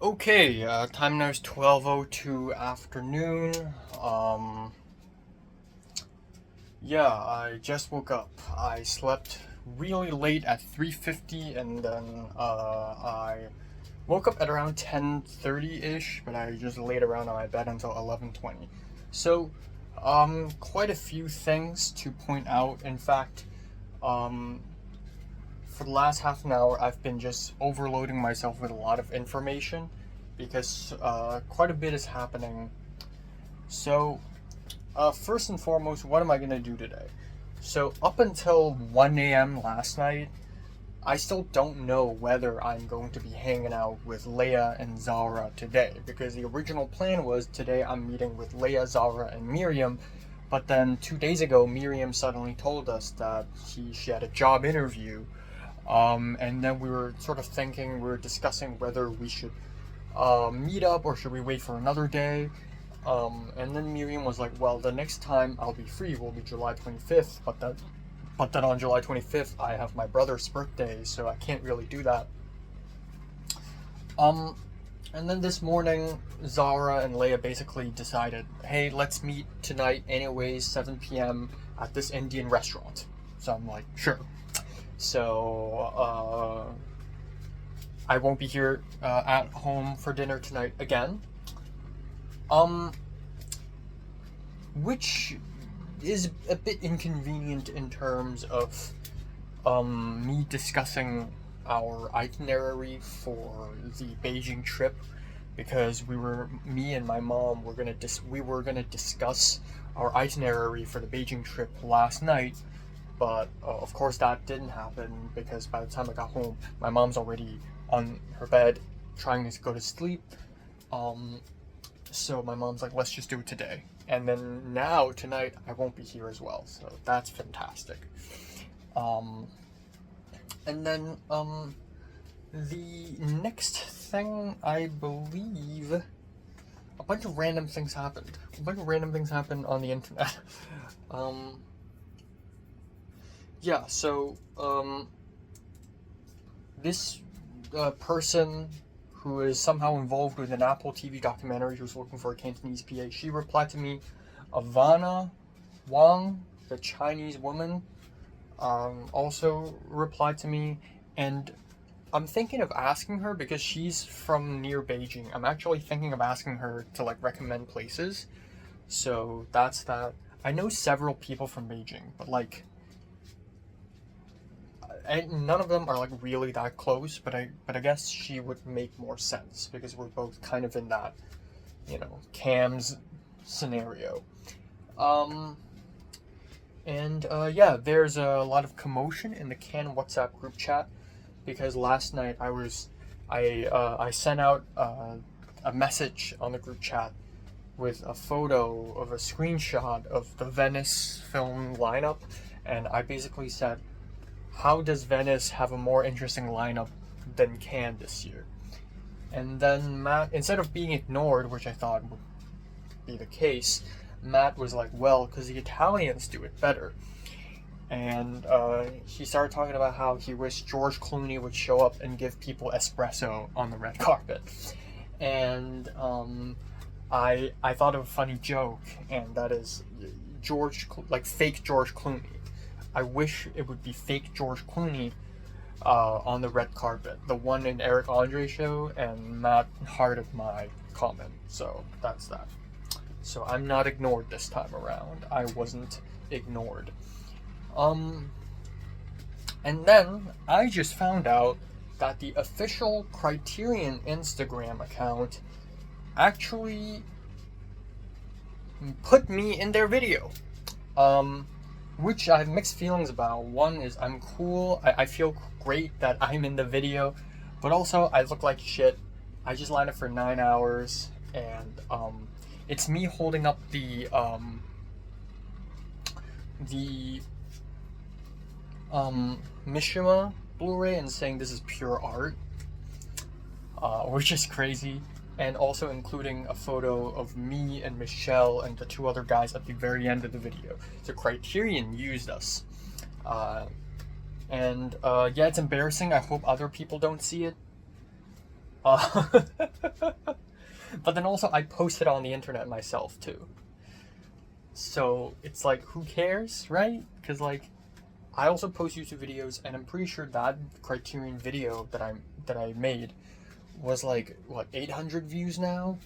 Okay, time now is 12:02 afternoon. Yeah, I just woke up. I slept really late at 3:50 and then I woke up at around 10:30-ish, but I just laid around on my bed until 11:20. So, quite a few things to point out. In fact, um, for the last half an hour, I've been just overloading myself with a lot of information because quite a bit is happening. So, first and foremost, what am I going to do today? So, up until 1 a.m. last night, I still don't know whether I'm going to be hanging out with Leia and Zara today, because the original plan was today I'm meeting with Leia, Zara, and Miriam, but then 2 days ago, Miriam suddenly told us that she had a job interview. And then we were sort of thinking, we were discussing whether we should meet up or should we wait for another day. And then Miriam was like, well, the next time I'll be free will be July 25th, but then on July 25th I have my brother's birthday, so I can't really do that. Um, and then this morning, Zara and Leia basically decided, hey, let's meet tonight anyways, 7 p.m. at this Indian restaurant. So I'm like, sure. So, I won't be here at home for dinner tonight again. Which is a bit inconvenient in terms of me discussing our itinerary for the Beijing trip, because me and my mom were gonna discuss our itinerary for the Beijing trip last night, but of course that didn't happen because by the time I got home, my mom's already on her bed trying to go to sleep. So my mom's like, let's just do it today. And then now, tonight, I won't be here as well. So that's fantastic. And then, the next thing, I believe, a bunch of random things happened. A bunch of random things happened on the internet. Yeah, so, this person who is somehow involved with an Apple TV documentary who's looking for a Cantonese PA, she replied to me. Ivana Wang, the Chinese woman, also replied to me, and I'm thinking of asking her, because she's from near Beijing, I'm actually thinking of asking her to recommend places. So that's that. I know several people from Beijing, but none of them are really that close, but I guess she would make more sense because we're both kind of in that, cams scenario. Yeah, there's a lot of commotion in the Can WhatsApp group chat because last night I sent out a message on the group chat with a photo of a screenshot of the Venice film lineup, and I basically said, how does Venice have a more interesting lineup than Cannes this year? And then Matt, instead of being ignored, which I thought would be the case, Matt was like, well, because the Italians do it better. And he started talking about how he wished George Clooney would show up and give people espresso on the red carpet. And I thought of a funny joke, and that is fake George Clooney. I wish it would be fake George Clooney on the red carpet, the one in Eric Andre's show, and Matt hearted my comment. So that's that. So I'm not ignored this time around. I wasn't ignored. And then I just found out that the official Criterion Instagram account actually put me in their video. Which I have mixed feelings about. One is I'm cool, I feel great that I'm in the video, but also I look like shit. I just lined up for 9 hours, and it's me holding up the Mishima Blu-ray and saying this is pure art, which is crazy. And also including a photo of me and Michelle and the two other guys at the very end of the video. So Criterion used us. Yeah, it's embarrassing. I hope other people don't see it. But then also I post it on the internet myself too. So it's like, who cares, right? Because like, I also post YouTube videos, and I'm pretty sure that Criterion video that I made was like, what, 800 views now,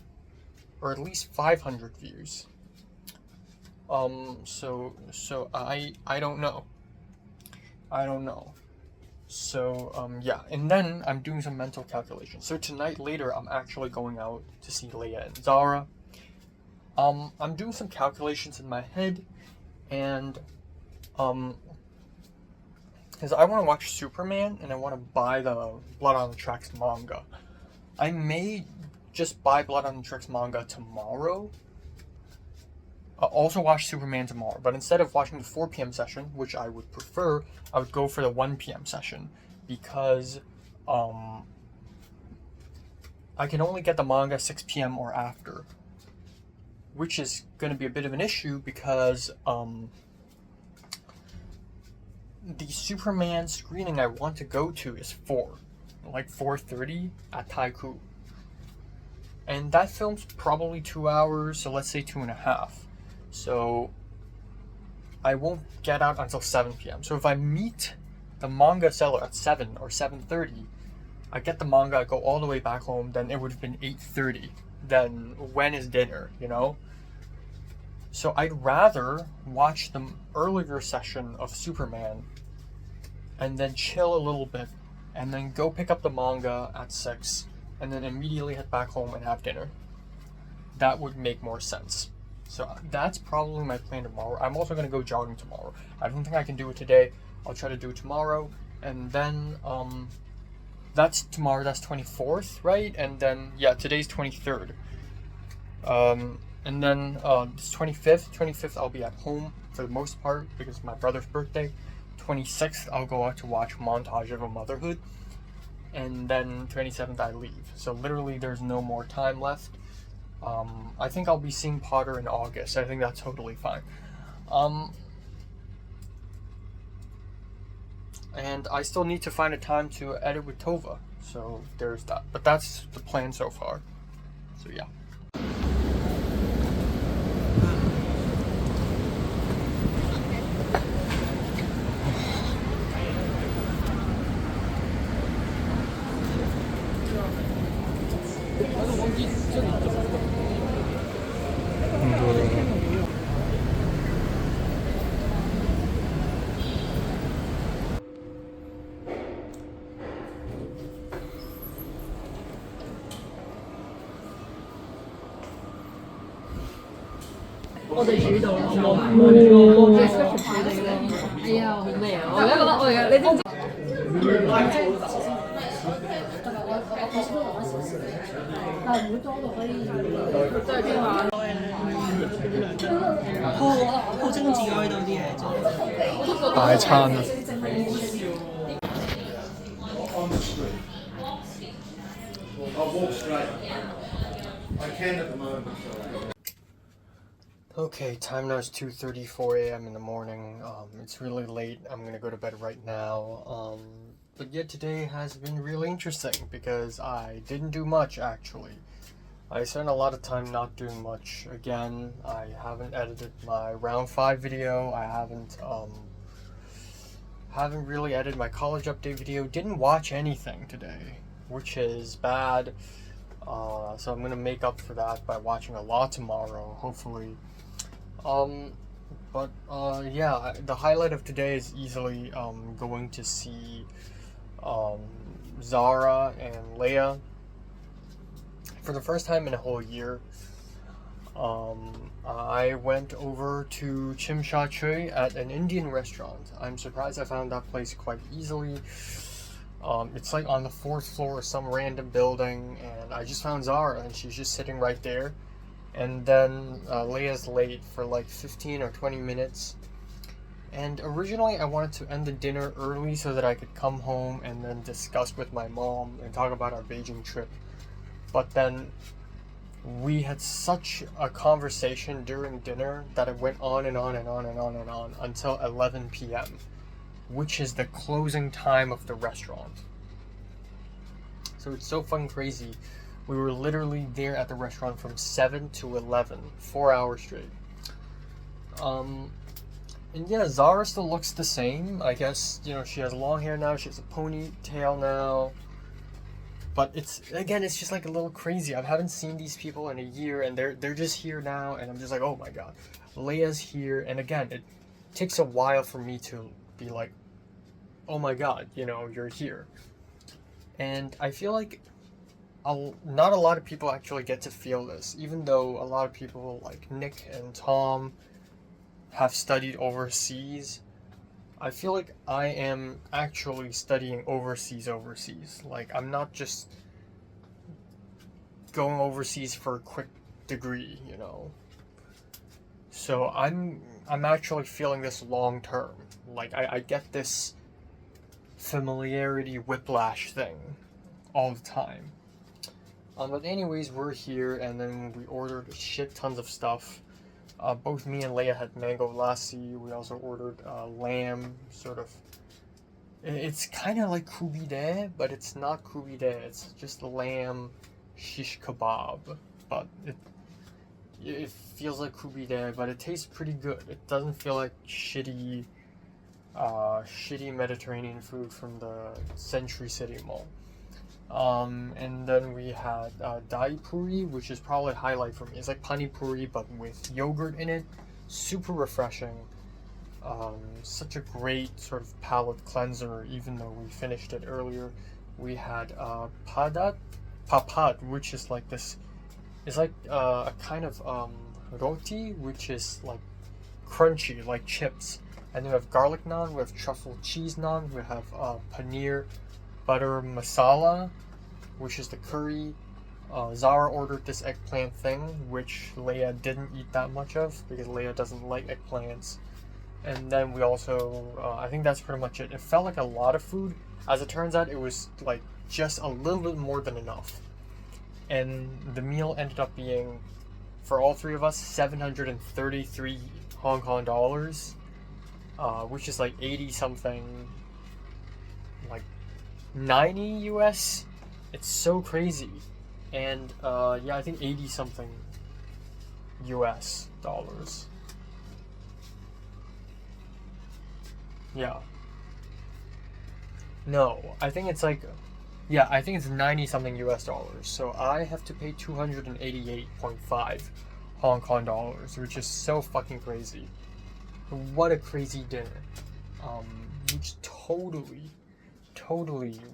or at least 500 views. So I don't know. So yeah, and then I'm doing some mental calculations. So tonight later, I'm actually going out to see Leia and Zara. I'm doing some calculations in my head, and because I want to watch Superman, and I want to buy the Blood on the Tracks manga. I may just buy Blood on the Tracks manga tomorrow. I'll also watch Superman tomorrow, but instead of watching the 4 p.m. session, which I would prefer, I would go for the 1 p.m. session, because I can only get the manga 6 p.m. or after, which is going to be a bit of an issue because the Superman screening I want to go to is 4:30 at Taiku. And that film's probably 2 hours, so let's say 2.5. So I won't get out until 7 p.m. So if I meet the manga seller at 7 or 7:30, I get the manga, I go all the way back home, then it would have been 8:30. Then when is dinner, you know? So I'd rather watch the earlier session of Superman and then chill a little bit, and then go pick up the manga at 6, and then immediately head back home and have dinner. That would make more sense. So that's probably my plan tomorrow. I'm also going to go jogging tomorrow. I don't think I can do it today. I'll try to do it tomorrow. And then, that's tomorrow, that's 24th, right? And then, yeah, today's 23rd. And then, it's 25th I'll be at home for the most part because it's my brother's birthday. 26th, I'll go out to watch Montage of a Motherhood. And then 27th, I leave. So literally, there's no more time left. I think I'll be seeing Potter in August. I think that's totally fine. And I still need to find a time to edit with Tova. So there's that. But that's the plan so far. So yeah.大餐啊！ Okay, time now is 2:34 a.m. in the morning. It's really late. I'm gonna go to bed right now. But yet today has been really interesting because I didn't do much actually. I spent a lot of time not doing much. Again, I haven't edited my round 5 video. I haven't really edited my college update video. Didn't watch anything today, which is bad. So I'm gonna make up for that by watching a lot tomorrow, hopefully. Yeah, the highlight of today is easily going to see Zara and Leia for the first time in a whole year. I went over to Chim Sha Chui at an Indian restaurant. I'm surprised I found that place quite easily. It's like on the 4th floor of some random building, and I just found Zara and she's just sitting right there. And then Leia's late for like 15 or 20 minutes. And originally I wanted to end the dinner early so that I could come home and then discuss with my mom and talk about our Beijing trip. But then we had such a conversation during dinner that it went on and on and on and on and on until 11 p.m., which is the closing time of the restaurant. So it's so fucking crazy. We were literally there at the restaurant from 7 to 11, 4 hours straight. And yeah, Zara still looks the same. I guess, she has long hair now, she has a ponytail now. But it's just like a little crazy. I haven't seen these people in a year, and they're just here now, and I'm just like, oh my god. Leia's here, and again, it takes a while for me to be like, oh my god, you're here. And I feel like not a lot of people actually get to feel this, even though a lot of people like Nick and Tom have studied overseas. I feel like I am actually studying overseas. Like, I'm not just going overseas for a quick degree, So I'm actually feeling this long term. Like, I get this familiarity whiplash thing all the time. But anyways, we're here, and then we ordered shit tons of stuff. Both me and Leia had mango lassi. We also ordered lamb, sort of. It's kind of like kubide, but it's not kubide. It's just lamb shish kebab. But it feels like kubide, but it tastes pretty good. It doesn't feel like shitty Mediterranean food from the Century City Mall. And then we had dai puri, which is probably a highlight for me. It's like pani puri, but with yogurt in it. Super refreshing. Such a great sort of palate cleanser, even though we finished it earlier. We had papad, which is like this. It's like a kind of roti, which is like crunchy, like chips. And then we have garlic naan, we have truffle cheese naan, we have paneer butter masala, which is the curry. Zara ordered this eggplant thing, which Leia didn't eat that much of because Leia doesn't like eggplants. And then we also, I think that's pretty much it. It felt like a lot of food. As it turns out, it was like just a little bit more than enough. And the meal ended up being, for all three of us, 733 Hong Kong dollars, which is like 80 something, like 90 US. It's so crazy. And I think 80 something US dollars. Yeah. No, I think it's like, I think it's 90 something US dollars. So I have to pay 288.5 Hong Kong dollars, which is so fucking crazy. What a crazy dinner. Which totally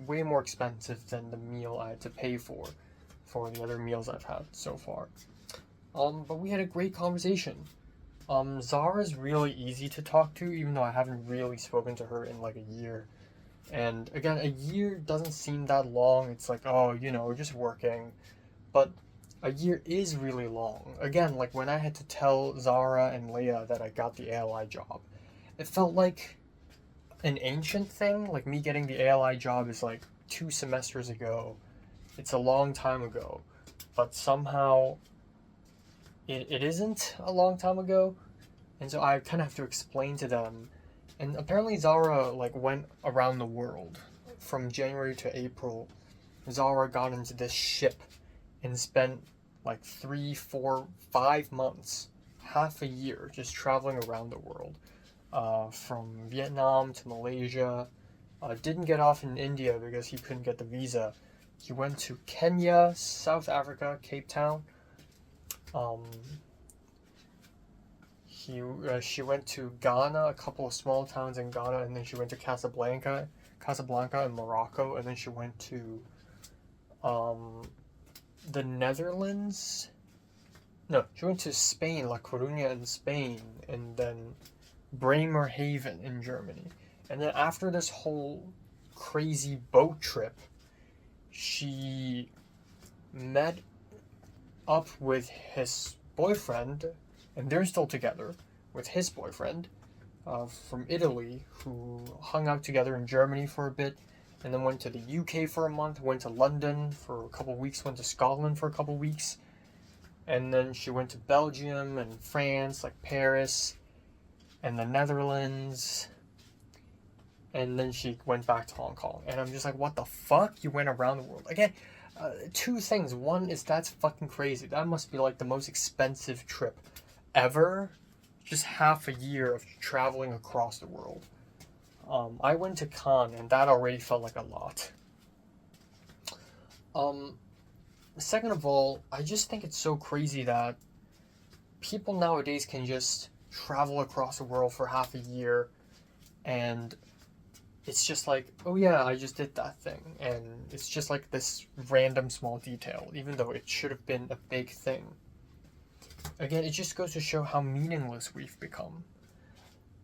way more expensive than the meal I had to pay for the other meals I've had so far. But we had a great conversation. Zara's really easy to talk to, even though I haven't really spoken to her in like a year. And again, a year doesn't seem that long. It's like, we're just working. But a year is really long. Again, like when I had to tell Zara and Leia that I got the ALI job, it felt like an ancient thing. Like me getting the ALI job is like 2 semesters ago. It's a long time ago. But somehow it isn't a long time ago. And so I kind of have to explain to them. And apparently Zara like went around the world from January to April. Zara got into this ship and spent like 3, 4, 5 months, half a year, just traveling around the world. From Vietnam to Malaysia. Didn't get off in India because he couldn't get the visa. He went to Kenya, South Africa, Cape Town. She went to Ghana, a couple of small towns in Ghana, and then she went to Casablanca in Morocco, and then she went to the Netherlands. No, she went to Spain, La Coruña in Spain, and then Bremerhaven in Germany. And then after this whole crazy boat trip, she met up with his boyfriend, and they're still together, with his boyfriend from Italy, who hung out together in Germany for a bit, and then went to the UK for a month, went to London for a couple weeks, went to Scotland for a couple weeks, and then she went to Belgium and France, like Paris, and the Netherlands, and then she went back to Hong Kong. And I'm just like, what the fuck? You went around the world again? Two things. One is that's fucking crazy. That must be like the most expensive trip ever. Just half a year of traveling across the world. I went to Cannes, and that already felt like a lot. Second of all, I just think it's so crazy that people nowadays can just travel across the world for half a year, and it's just like, oh yeah, I just did that thing, and it's just like this random small detail, even though it should have been a big thing. Again, it just goes to show how meaningless we've become.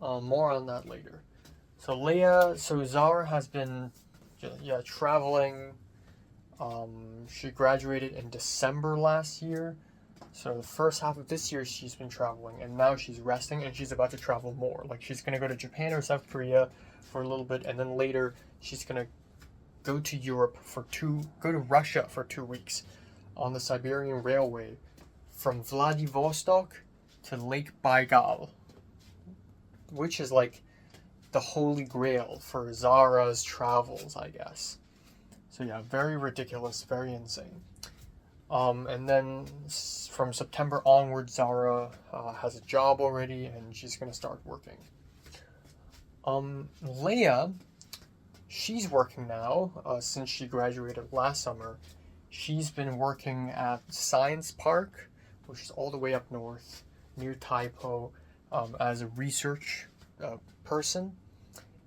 More on that later. So Zara has been, traveling. She graduated in December last year. So the first half of this year she's been traveling, and now she's resting, and she's about to travel more. Like, she's gonna go to Japan or South Korea for a little bit, and then later she's gonna go to Russia for 2 weeks on the Siberian Railway from Vladivostok to Lake Baikal, which is like the holy grail for Zara's travels, I guess. So yeah, very ridiculous, very insane. And then from September onward, Zara has a job already, and she's gonna start working. Leia, she's working now since she graduated last summer. She's been working at Science Park, which is all the way up north near Taipo, as a research person,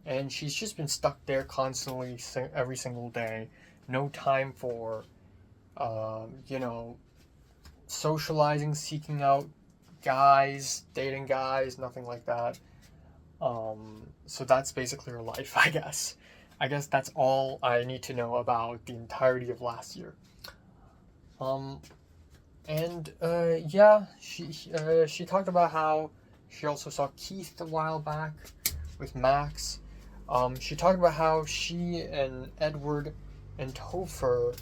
and she's just been stuck there constantly every single day. No time for socializing, seeking out guys, dating guys, nothing like that. So that's basically her life, I guess. I guess that's all I need to know about the entirety of last year. She talked about how she also saw Keith a while back with Max. She talked about how she and Edward and Topher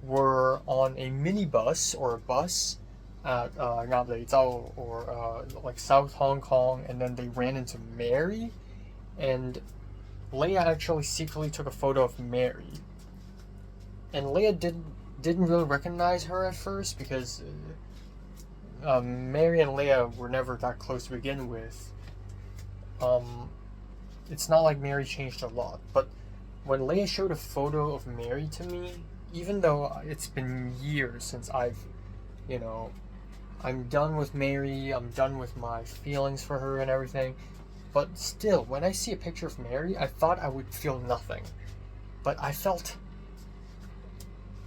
were on a minibus or a bus at like South Hong Kong, and then they ran into Mary, and Leia actually secretly took a photo of Mary, and Leia didn't really recognize her at first because Mary and Leia were never that close to begin with. It's not like Mary changed a lot, but when Leia showed a photo of Mary to me, even though it's been years since I'm done with Mary, I'm done with my feelings for her and everything, but still, when I see a picture of Mary, I thought I would feel nothing, but I felt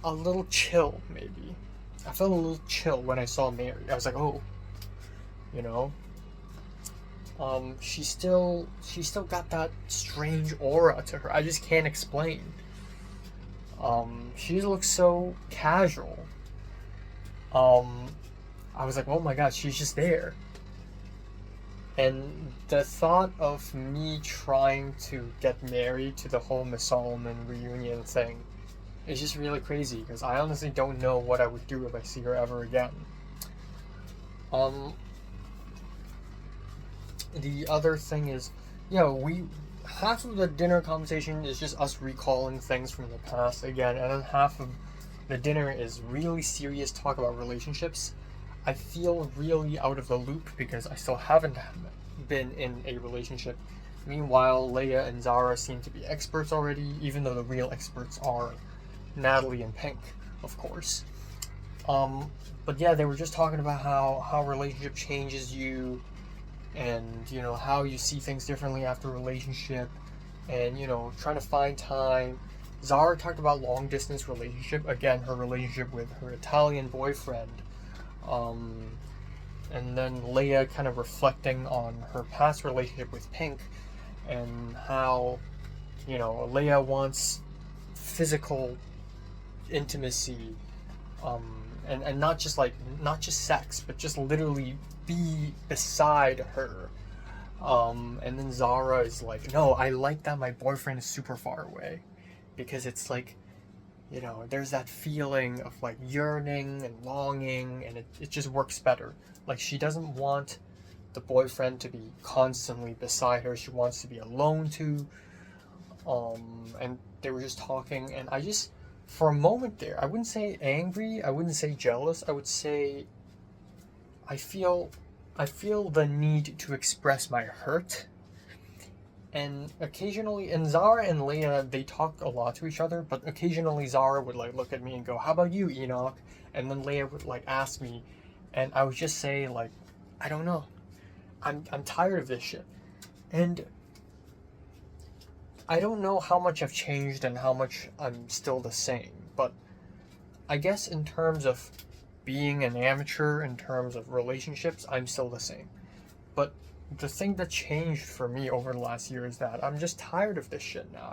a little chill, maybe. I felt a little chill when I saw Mary. I was like, oh, she still got that strange aura to her. I just can't explain. She looks so casual. I was like, oh my god, she's just there. And the thought of me trying to get married to the whole Miss Solomon reunion thing is just really crazy, because I honestly don't know what I would do if I see her ever again. The other thing is, half of the dinner conversation is just us recalling things from the past again, and then half of the dinner is really serious talk about relationships. I feel really out of the loop because I still haven't been in a relationship. Meanwhile, Leia and Zara seem to be experts already, even though the real experts are Natalie and Pink, of course. But yeah, they were just talking about how relationship changes you, and how you see things differently after a relationship, and trying to find time. Zara talked about long distance relationship, again, her relationship with her Italian boyfriend, and then Leia kind of reflecting on her past relationship with Pink, and how Leia wants physical intimacy, and not just sex, but just literally be beside her. And then Zara is like, no, I like that my boyfriend is super far away, because it's like, there's that feeling of like yearning and longing, and it just works better. Like, she doesn't want the boyfriend to be constantly beside her, she wants to be alone too. and they were just talking, and I just, for a moment there, I wouldn't say angry, I wouldn't say jealous, I would say I feel the need to express my hurt. And occasionally, and Zara and Leia, they talk a lot to each other, but occasionally Zara would like look at me and go, "How about you, Enoch?" And then Leia would like ask me, and I would just say like, "I don't know. I'm tired of this shit." And I don't know how much I've changed and how much I'm still the same, but I guess in terms of being an amateur, in terms of relationships, I'm still the same. But the thing that changed for me over the last year is that I'm just tired of this shit now.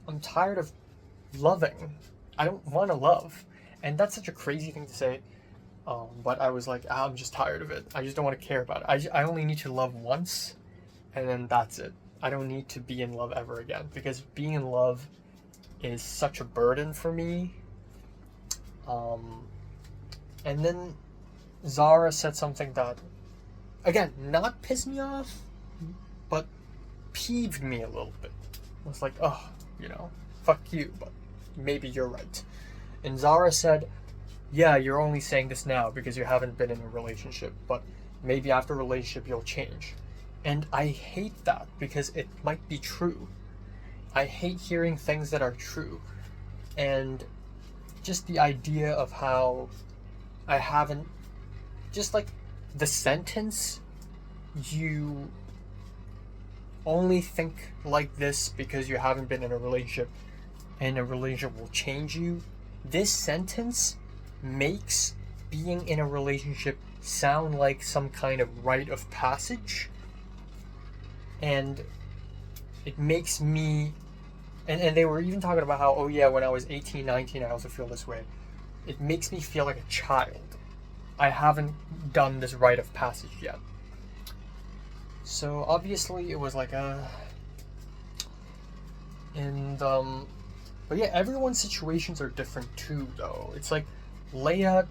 I'm tired of loving. I don't want to love. And that's such a crazy thing to say. But I was like, I'm just tired of it. I just don't want to care about it. I only need to love once, and then that's it. I don't need to be in love ever again, because being in love is such a burden for me. And then Zara said something that, again, not pissed me off, but peeved me a little bit. I was like, oh, fuck you, but maybe you're right. And Zara said, yeah, you're only saying this now because you haven't been in a relationship, but maybe after a relationship you'll change. And I hate that, because it might be true. I hate hearing things that are true. And just the idea of how I haven't, just like the sentence, you only think like this because you haven't been in a relationship and a relationship will change you. This sentence makes being in a relationship sound like some kind of rite of passage. And it makes me, and they were even talking about how, oh yeah, when I was 18, 19, I also feel this way. It makes me feel like a child. I haven't done this rite of passage yet. So obviously it was like but yeah, everyone's situations are different too, though. It's like Leia,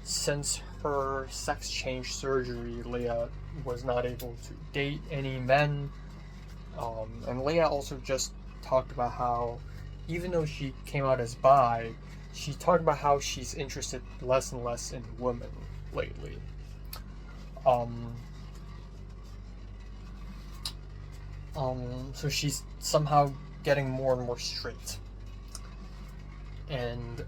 since her sex change surgery, Leia was not able to date any men. And Leia also just talked about how, even though she came out as bi, she talked about how she's interested less and less in women lately. So she's somehow getting more and more straight. And,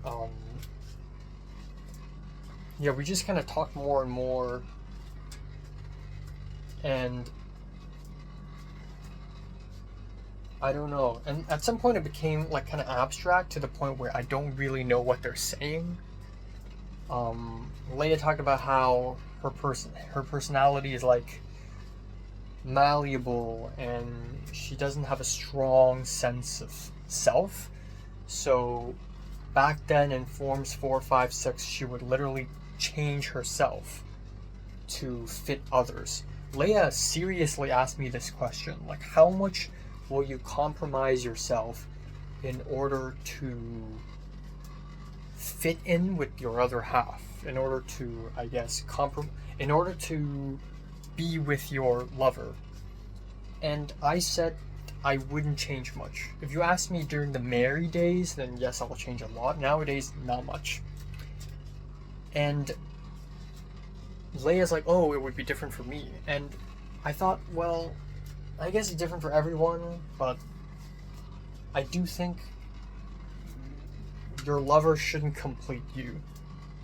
yeah, we just kind of talked more and more, and I don't know. And at some point it became like kind of abstract to the point where I don't really know what they're saying. Leia talked about how her personality is like malleable, and she doesn't have a strong sense of self. So back then in Forms 4, 5, 6, she would literally change herself to fit others. Leia seriously asked me this question, like, how much will you compromise yourself in order to fit in with your other half, in order to, I guess, in order to be with your lover? And I said I wouldn't change much. If you asked me during the married days, then yes, I'll change a lot. Nowadays, not much. And Leia's like, oh, it would be different for me. And I thought, well, I guess it's different for everyone, but I do think your lover shouldn't complete you.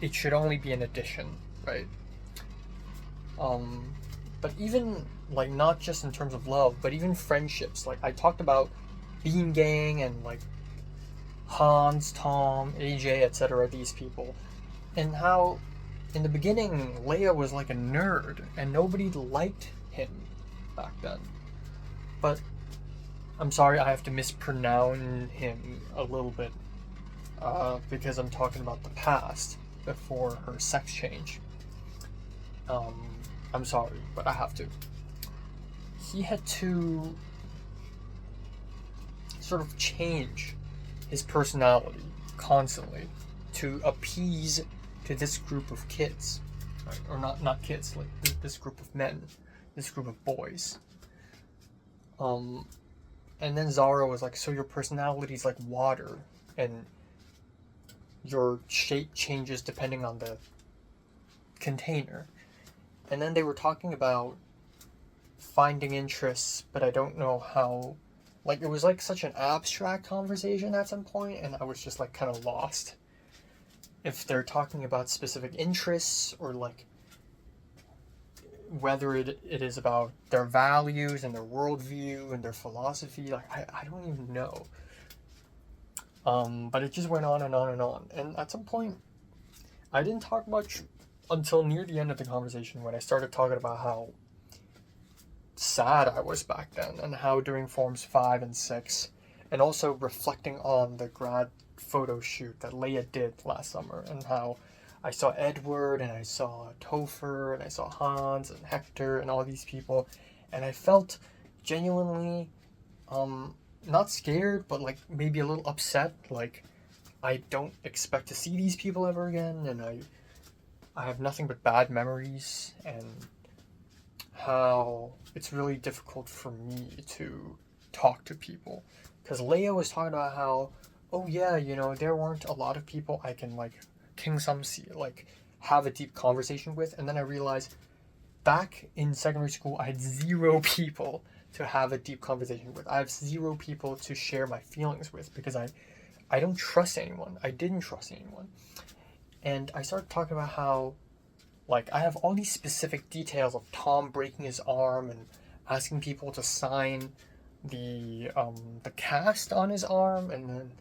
It should only be an addition, right? But even, like, not just in terms of love, but even friendships. Like, I talked about Bean Gang and, like, Hans, Tom, AJ, etc., these people. And how, in the beginning, Leia was like a nerd, and nobody liked him back then. But, I'm sorry, I have to mispronounce him a little bit, because I'm talking about the past, before her sex change. I'm sorry, but I have to. He had to sort of change his personality constantly to appease to this group of kids, right? Or not kids, like this group of men, this group of boys. And then Zara was like, so your personality is like water, and your shape changes depending on the container. And then they were talking about finding interests, but I don't know how. Like, it was like such an abstract conversation at some point, and I was just like kind of lost. If they're talking about specific interests, or like whether it is about their values and their worldview and their philosophy, like I don't even know. But it just went on and on and on. And at some point, I didn't talk much until near the end of the conversation, when I started talking about how sad I was back then, and how during Forms 5 and 6, and also reflecting on the grad photo shoot that Leia did last summer, and how I saw Edward, and I saw Topher, and I saw Hans, and Hector, and all these people, and I felt genuinely, not scared, but like maybe a little upset, like I don't expect to see these people ever again, and I have nothing but bad memories, and how it's really difficult for me to talk to people. Because Leia was talking about how, oh yeah, you know, there weren't a lot of people I can like King Sumsi, like have a deep conversation with. And then I realized back in secondary school, I had 0 people to have a deep conversation with. I have 0 people to share my feelings with, because I don't trust anyone. I didn't trust anyone. And I started talking about how, like, I have all these specific details of Tom breaking his arm and asking people to sign the cast on his arm, and then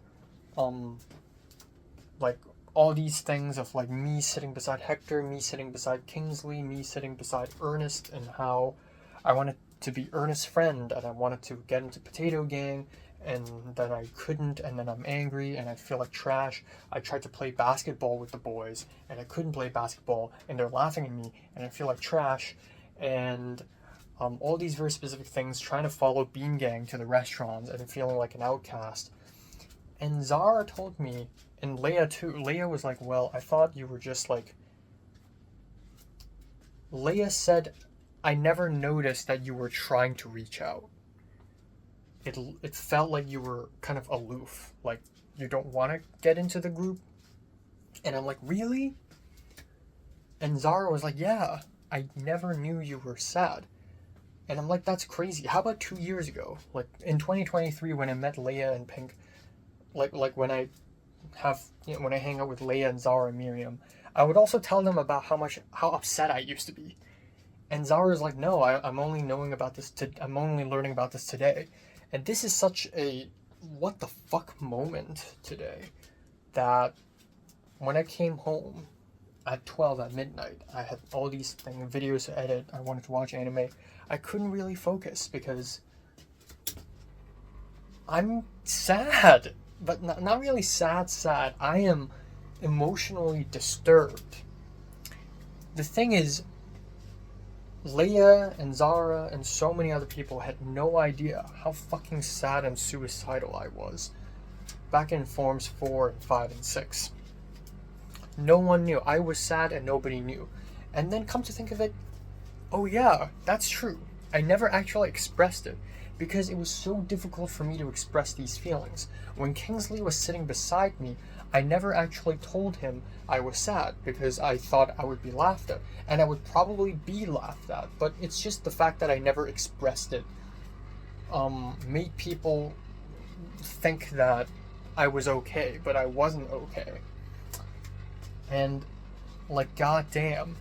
like all these things of like me sitting beside Hector, me sitting beside Kingsley, me sitting beside Ernest, and how I wanted to be Ernest's friend, and I wanted to get into Potato Gang, and then I couldn't, and then I'm angry and I feel like trash. I tried to play basketball with the boys and I couldn't play basketball, and they're laughing at me and I feel like trash. And all these very specific things, trying to follow Bean Gang to the restaurants and feeling like an outcast. And Zara told me, and Leia too, Leia was like, well, I thought you were just like, Leia said, I never noticed that you were trying to reach out. It felt like you were kind of aloof, like you don't want to get into the group. And I'm like, really? And Zara was like, yeah, I never knew you were sad. And I'm like, that's crazy. How about 2 years ago? Like in 2023, when I met Leia and Pink, like when I have, you know, when I hang out with Leia and Zara and Miriam, I would also tell them about how upset I used to be. And Zara's like, no, I'm only knowing about this. I'm only learning about this today. And this is such a what the fuck moment today, that when I came home at 12 at midnight, I had all these videos to edit. I wanted to watch anime. I couldn't really focus because I'm sad, but not really sad. I am emotionally disturbed. The thing is, Leia and Zara and so many other people had no idea how fucking sad and suicidal I was back in Forms 4 and 5 and 6. No one knew. I was sad and nobody knew. And then come to think of it, oh yeah, that's true. I never actually expressed it because it was so difficult for me to express these feelings. When Kingsley was sitting beside me, I never actually told him I was sad because I thought I would be laughed at, and I would probably be laughed at, but it's just the fact that I never expressed it made people think that I was okay, but I wasn't okay. And like, goddamn.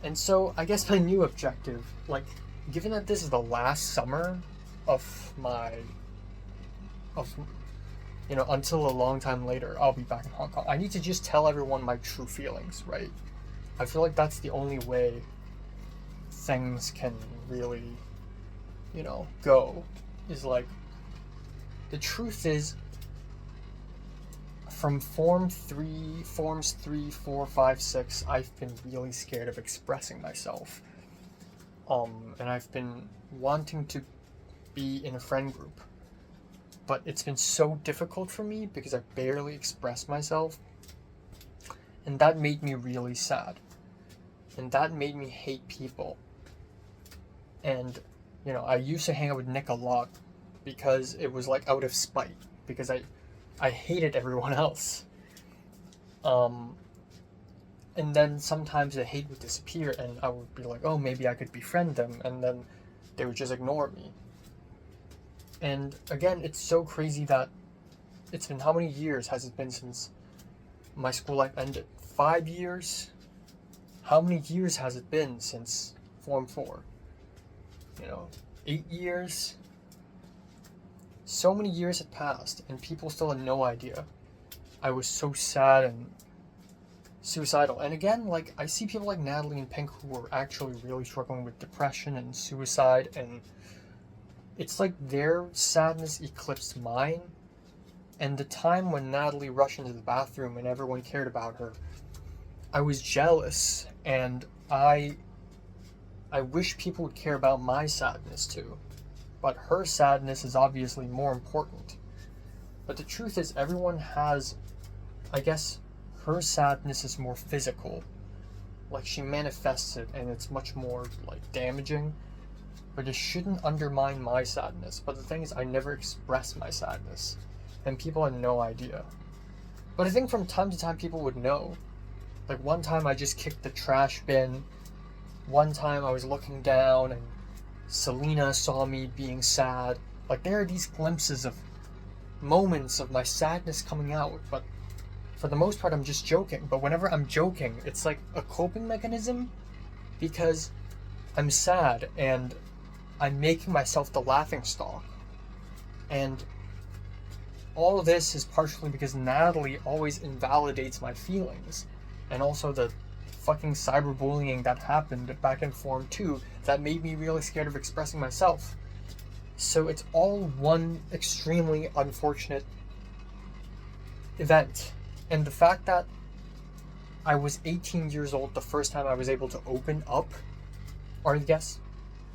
And so I guess my new objective, like, given that this is the last summer of you know, until a long time later, I'll be back in Hong Kong, I need to just tell everyone my true feelings, right? I feel like that's the only way things can really, you know, go. Is like, the truth is, from Forms 3, 4, 5, 6, I've been really scared of expressing myself. And I've been wanting to be in a friend group. But it's been so difficult for me because I barely express myself. And that made me really sad. And that made me hate people. And, you know, I used to hang out with Nick a lot because it was like out of spite, because I hated everyone else. And then sometimes the hate would disappear and I would be like, oh, maybe I could befriend them, and then they would just ignore me. And again, it's so crazy that it's been, how many years has it been since my school life ended? 5 years? How many years has it been since Form 4? 8 years? So many years had passed and people still had no idea. I was so sad and suicidal. And again, like, I see people like Natalie and Pink who are actually really struggling with depression and suicide, and it's like their sadness eclipsed mine. And the time when Natalie rushed into the bathroom and everyone cared about her, I was jealous, and I wish people would care about my sadness too. But her sadness is obviously more important. But the truth is, everyone has, I guess, her sadness is more physical. Like, she manifests it and it's much more like damaging. But it shouldn't undermine my sadness. But the thing is, I never express my sadness, and people had no idea. But I think from time to time people would know. Like, one time I just kicked the trash bin. One time I was looking down and Selena saw me being sad. Like, there are these glimpses of moments of my sadness coming out, but for the most part I'm just joking. But whenever I'm joking, it's like a coping mechanism, because I'm sad and I'm making myself the laughing stock. And all of this is partially because Natalie always invalidates my feelings, and also the fucking cyberbullying that happened back in Form 2 that made me really scared of expressing myself. So it's all one extremely unfortunate event. And the fact that I was 18 years old the first time I was able to open up, or I guess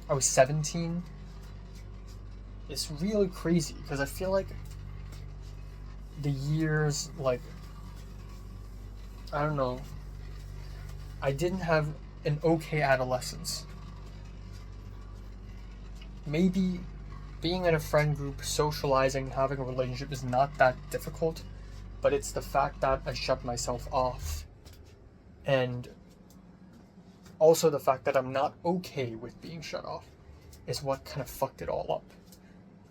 I was 17, is really crazy, because I feel like the years, like, I don't know, I didn't have an okay adolescence. Maybe being in a friend group, socializing, having a relationship is not that difficult, but it's the fact that I shut myself off. And also the fact that I'm not okay with being shut off is what kind of fucked it all up.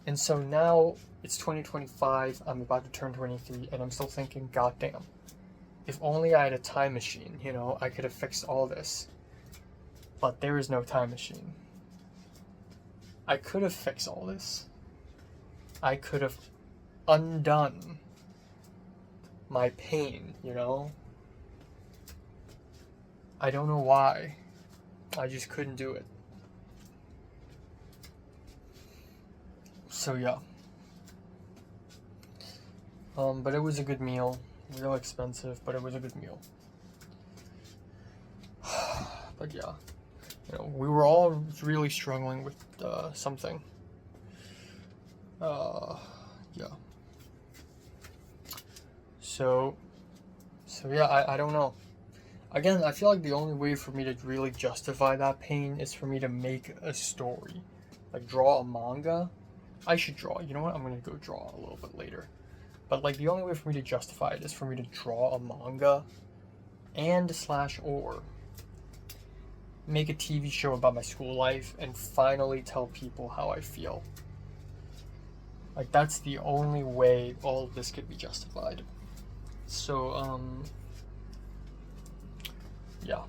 And so now it's 2025, I'm about to turn 23, and I'm still thinking, goddamn, if only I had a time machine, I could have fixed all this. But there is no time machine. I could have fixed all this. I could have undone my pain, I don't know why. I just couldn't do it. So yeah. But it was a good meal. Real expensive, but it was a good meal. But yeah, we were all really struggling with something. Yeah. So yeah, I don't know. Again, I feel like the only way for me to really justify that pain is for me to make a story. Like, draw a manga. I should draw. You know what? I'm gonna go draw a little bit later. But, like, the only way for me to justify it is for me to draw a manga or make a TV show about my school life and finally tell people how I feel. Like, that's the only way all of this could be justified. So, yeah.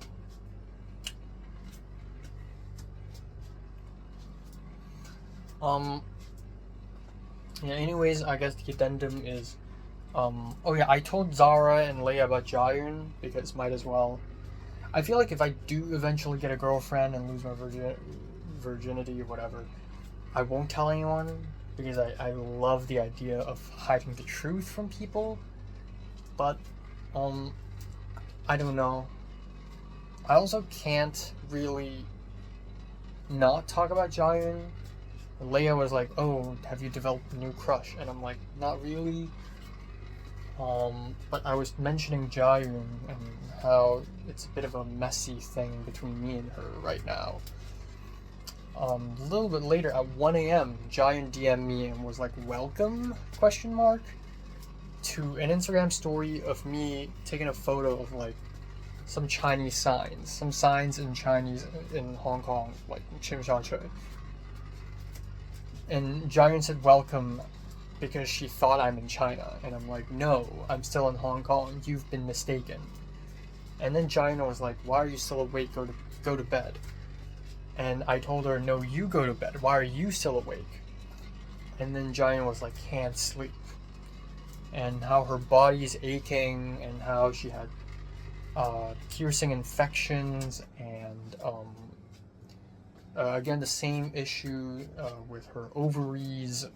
Yeah, anyways, I guess the addendum is, oh yeah, I told Zara and Leia about Jayun, because might as well. I feel like if I do eventually get a girlfriend and lose my virginity or whatever, I won't tell anyone, because I love the idea of hiding the truth from people. But, I don't know. I also can't really not talk about Jayun. Leia was like, oh, have you developed a new crush? And I'm like, not really. But I was mentioning Jayun and how it's a bit of a messy thing between me and her right now. A little bit later at 1 a.m., Giant DM'd me and was like, welcome, question mark, to an Instagram story of me taking a photo of like some Chinese signs, some signs in Chinese in Hong Kong, like Chim Sha Chui. And Giant said welcome because she thought I'm in China. And I'm like, no, I'm still in Hong Kong. You've been mistaken. And then Giant was like, why are you still awake? Go to bed. And I told her, no, you go to bed. Why are you still awake? And then Giant was like, can't sleep. And how her body's aching and how she had piercing infections and again the same issue with her ovaries,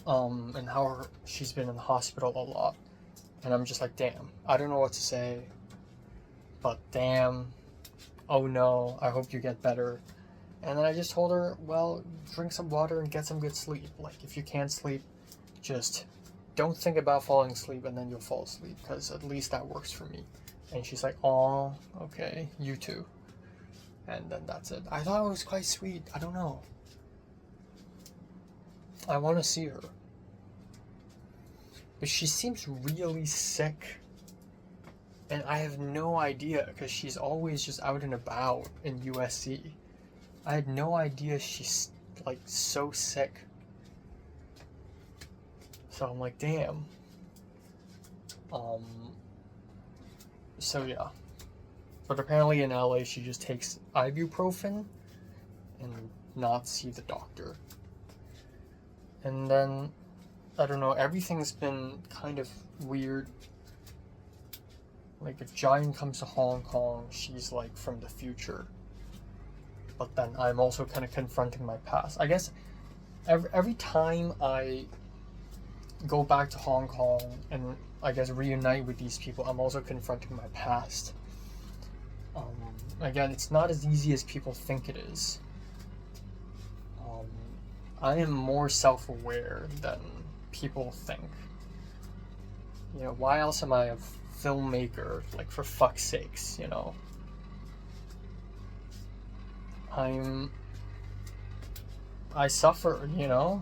and how she's been in the hospital a lot. And I'm just like, damn, I don't know what to say, but damn, oh no, I hope you get better. And then I just told her, well, drink some water and get some good sleep. Like, if you can't sleep, just don't think about falling asleep and then you'll fall asleep, because at least that works for me. And she's like, oh, okay, you too. And then that's it. I thought it was quite sweet. I don't know. I want to see her. But she seems really sick. And I have no idea, because she's always just out and about in USC. I had no idea she's like so sick. So I'm like, damn. So yeah. But apparently in LA she just takes ibuprofen and not see the doctor. And then, I don't know, everything's been kind of weird. Like, if Giant comes to Hong Kong, she's like from the future. But then I'm also kind of confronting my past. I guess every time I go back to Hong Kong and I guess reunite with these people, I'm also confronting my past. Again, it's not as easy as people think it is. I am more self-aware than people think. You know, why else am I a filmmaker? Like, for fuck's sakes, you know? I suffered, you know?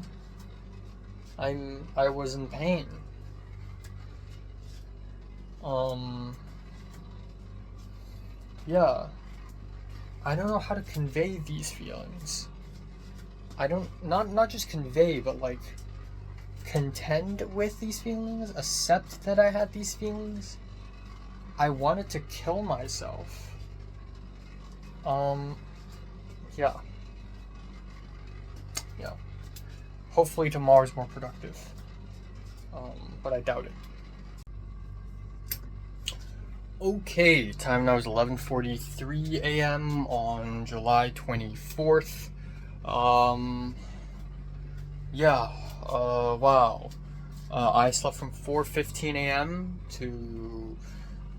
I was in pain. Yeah. I don't know how to convey these feelings. I don't, not just convey, but like contend with these feelings, accept that I had these feelings. I wanted to kill myself. Yeah. Yeah. Hopefully tomorrow's more productive. But I doubt it. Okay, time now is 11:43 a.m. on July 24th. Wow. I slept from 4:15 a.m. to,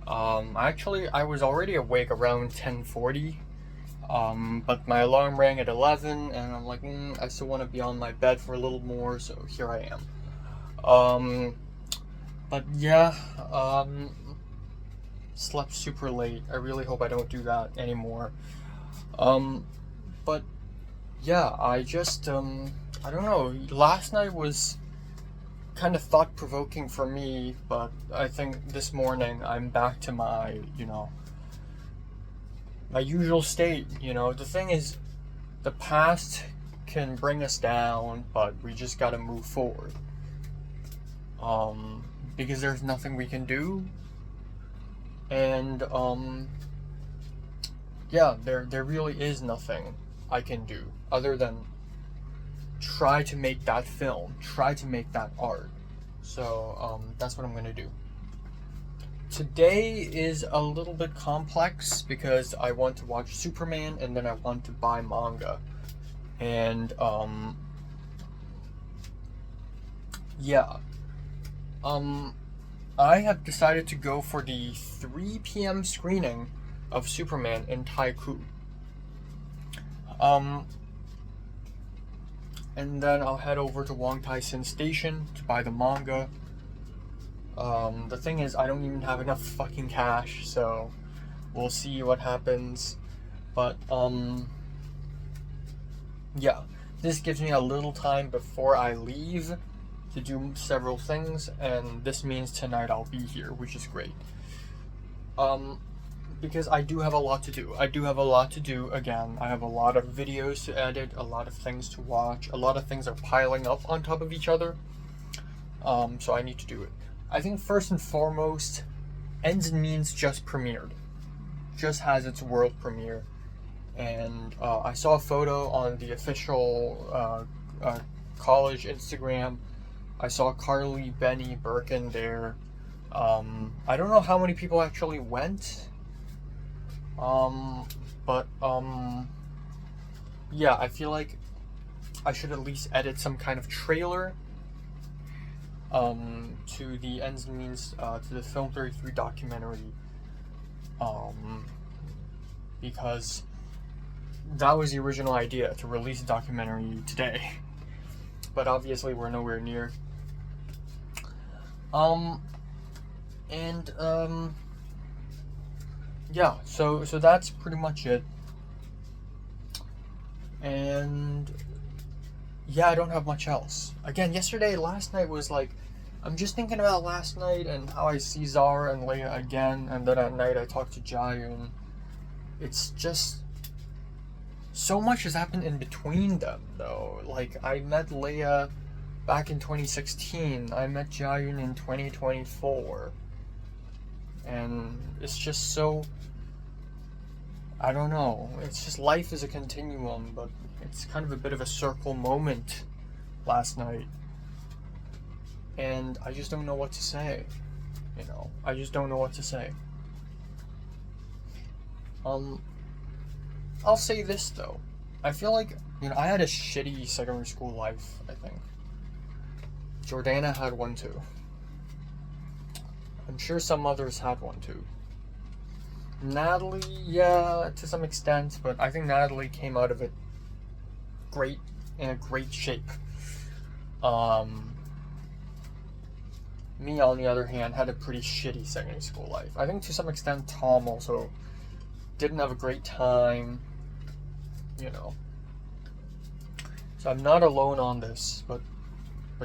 actually, I was already awake around 10:40. But my alarm rang at 11, and I'm like, I still want to be on my bed for a little more, so here I am. But yeah, slept super late. I really hope I don't do that anymore. But yeah, I just, I don't know, last night was kind of thought-provoking for me, but I think this morning I'm back to my, my usual state. The thing is, the past can bring us down, but we just gotta move forward. Because there's nothing we can do. And, yeah, there really is nothing I can do other than try to make that film, try to make that art. So, that's what I'm gonna do. Today is a little bit complex because I want to watch Superman and then I want to buy manga. And, yeah. I have decided to go for the 3 p.m. screening of Superman in Taikoo. And then I'll head over to Wong Tai Sin Station to buy the manga. The thing is, I don't even have enough fucking cash, so we'll see what happens. But yeah, this gives me a little time before I leave to do several things, and this means tonight I'll be here, which is great. Because I do have a lot to do. Again. I have a lot of videos to edit, a lot of things to watch, a lot of things are piling up on top of each other. So I need to do it. I think first and foremost, Ends and Means just premiered. Just has its world premiere. And I saw a photo on the official college Instagram. I saw Carly, Benny, Birkin there. I don't know how many people actually went. But yeah, I feel like I should at least edit some kind of trailer to the Ends and Means, to the Film 33 documentary, because that was the original idea, to release a documentary today, but obviously we're nowhere near. Yeah, so that's pretty much it. And yeah, I don't have much else. Again, last night was like, I'm just thinking about last night and how I see Zara and Leia again, and then at night I talk to Jayun. It's just, so much has happened in between them, though. Like, I met Leia back in 2016, I met Jayun in 2024, and it's just so, I don't know, it's just, life is a continuum, but it's kind of a bit of a circle moment last night. And I just don't know what to say. I just don't know what to say. I'll say this though. I feel like, I had a shitty secondary school life, I think. Jordana had one too. I'm sure some others had one too. Natalie, yeah, to some extent, but I think Natalie came out of it in a great shape. Me, on the other hand, had a pretty shitty secondary school life. I think to some extent Tom also didn't have a great time, So I'm not alone on this, but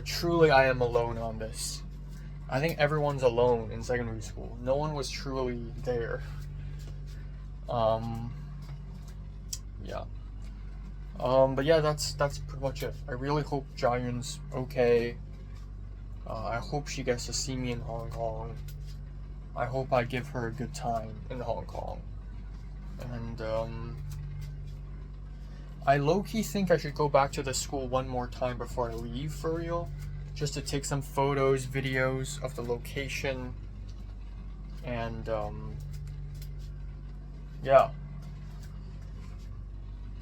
truly I am alone on this. I think everyone's alone in secondary school. No one was truly there. Yeah. But yeah, that's pretty much it. I really hope Jayun's okay. I hope she gets to see me in Hong Kong. I hope I give her a good time in Hong Kong. And I low-key think I should go back to the school one more time before I leave, for real. Just to take some photos, videos of the location. And yeah.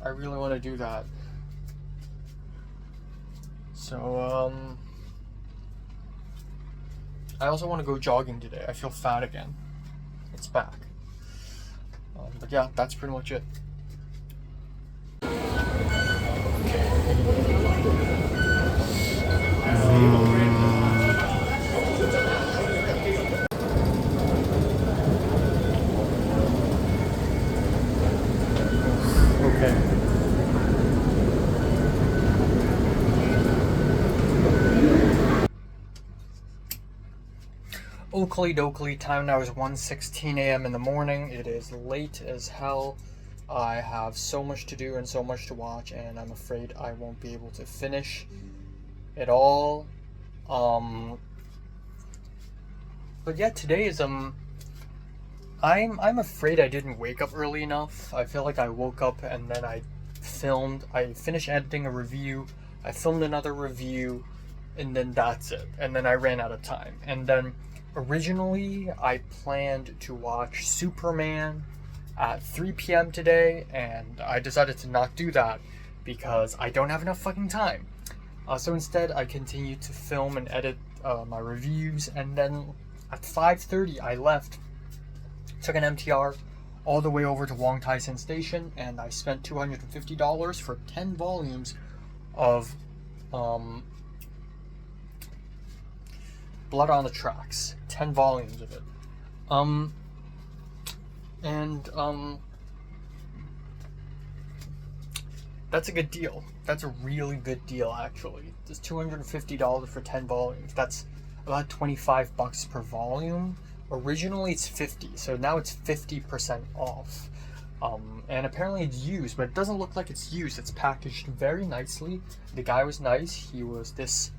I really want to do that. So I also want to go jogging today. I feel fat again. It's back. But yeah, that's pretty much it. Okay. Oakley dokley, time now is 1:16 a.m. in the morning. It is late as hell. I have so much to do and so much to watch, and I'm afraid I won't be able to finish it all. But yeah, today is I'm afraid I didn't wake up early enough. I feel like I woke up and then I finished editing a review, I filmed another review, and then that's it. And then I ran out of time. And then originally I planned to watch Superman at 3 p.m. today, and I decided to not do that because I don't have enough fucking time. So instead I continued to film and edit my reviews, and then at 5:30 I left, took an MTR all the way over to Wong Tai Sin Station, and I spent $250 for 10 volumes of Blood on the Tracks. 10 volumes of it. That's a good deal. That's a really good deal, actually. It's $250 for 10 volumes. That's about $25 per volume. Originally it's 50, so now it's 50% off. And apparently it's used, but it doesn't look like it's used. It's packaged very nicely. The guy was nice. He was this,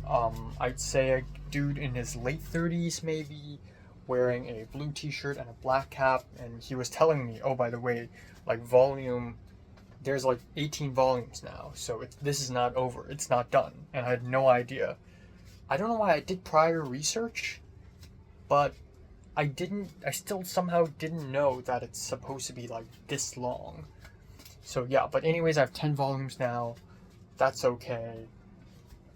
I'd say a dude in his late 30s maybe, wearing a blue t-shirt and a black cap, and he was telling me, oh, by the way, like there's like 18 volumes now, so this is not over. It's not done. And I had no idea. I don't know why I did prior research, but I still somehow didn't know that it's supposed to be like this long. So yeah, but anyways, I have 10 volumes now. That's okay.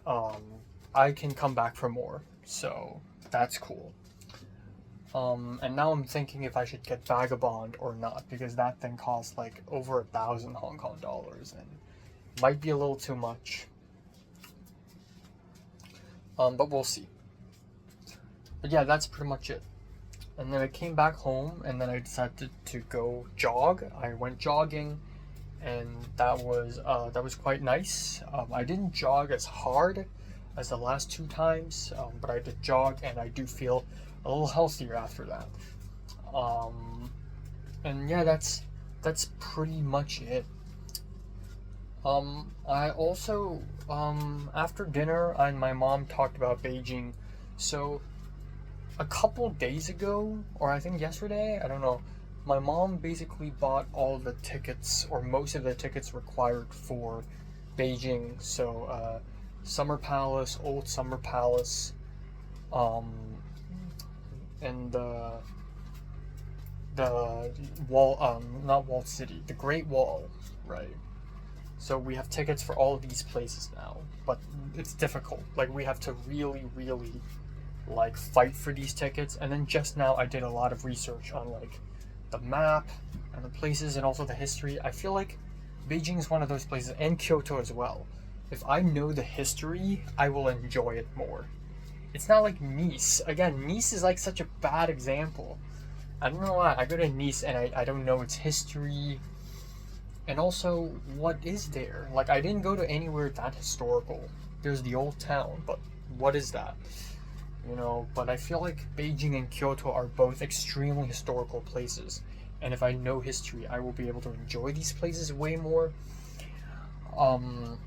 I can come back for more, so that's cool. And now I'm thinking if I should get Vagabond or not, because that thing costs like over 1,000 Hong Kong dollars and might be a little too much. But we'll see. But yeah, that's pretty much it. And then I came back home, and then I decided to go jog. I went jogging, and that was quite nice. I didn't jog as hard as the last 2 times, but I did jog, and I do feel a little healthier after that. And yeah, that's pretty much it. I also, after dinner, and my mom talked about Beijing. So a couple days ago, or I think yesterday, I don't know, my mom basically bought all the tickets, or most of the tickets required for Beijing. So Summer Palace, Old Summer Palace, and the wall, not Wall City, the Great Wall, right? So we have tickets for all of these places now, but it's difficult. Like, we have to really, really like fight for these tickets. And then just now I did a lot of research on like the map and the places and also the history. I feel like Beijing is one of those places, and Kyoto as well. If I know the history, I will enjoy it more. It's not like Nice. Again, Nice is like such a bad example. I don't know why. I go to Nice and I don't know its history. And also, what is there? Like, I didn't go to anywhere that historical. There's the old town, but what is that? You know, but I feel like Beijing and Kyoto are both extremely historical places. And if I know history, I will be able to enjoy these places way more. And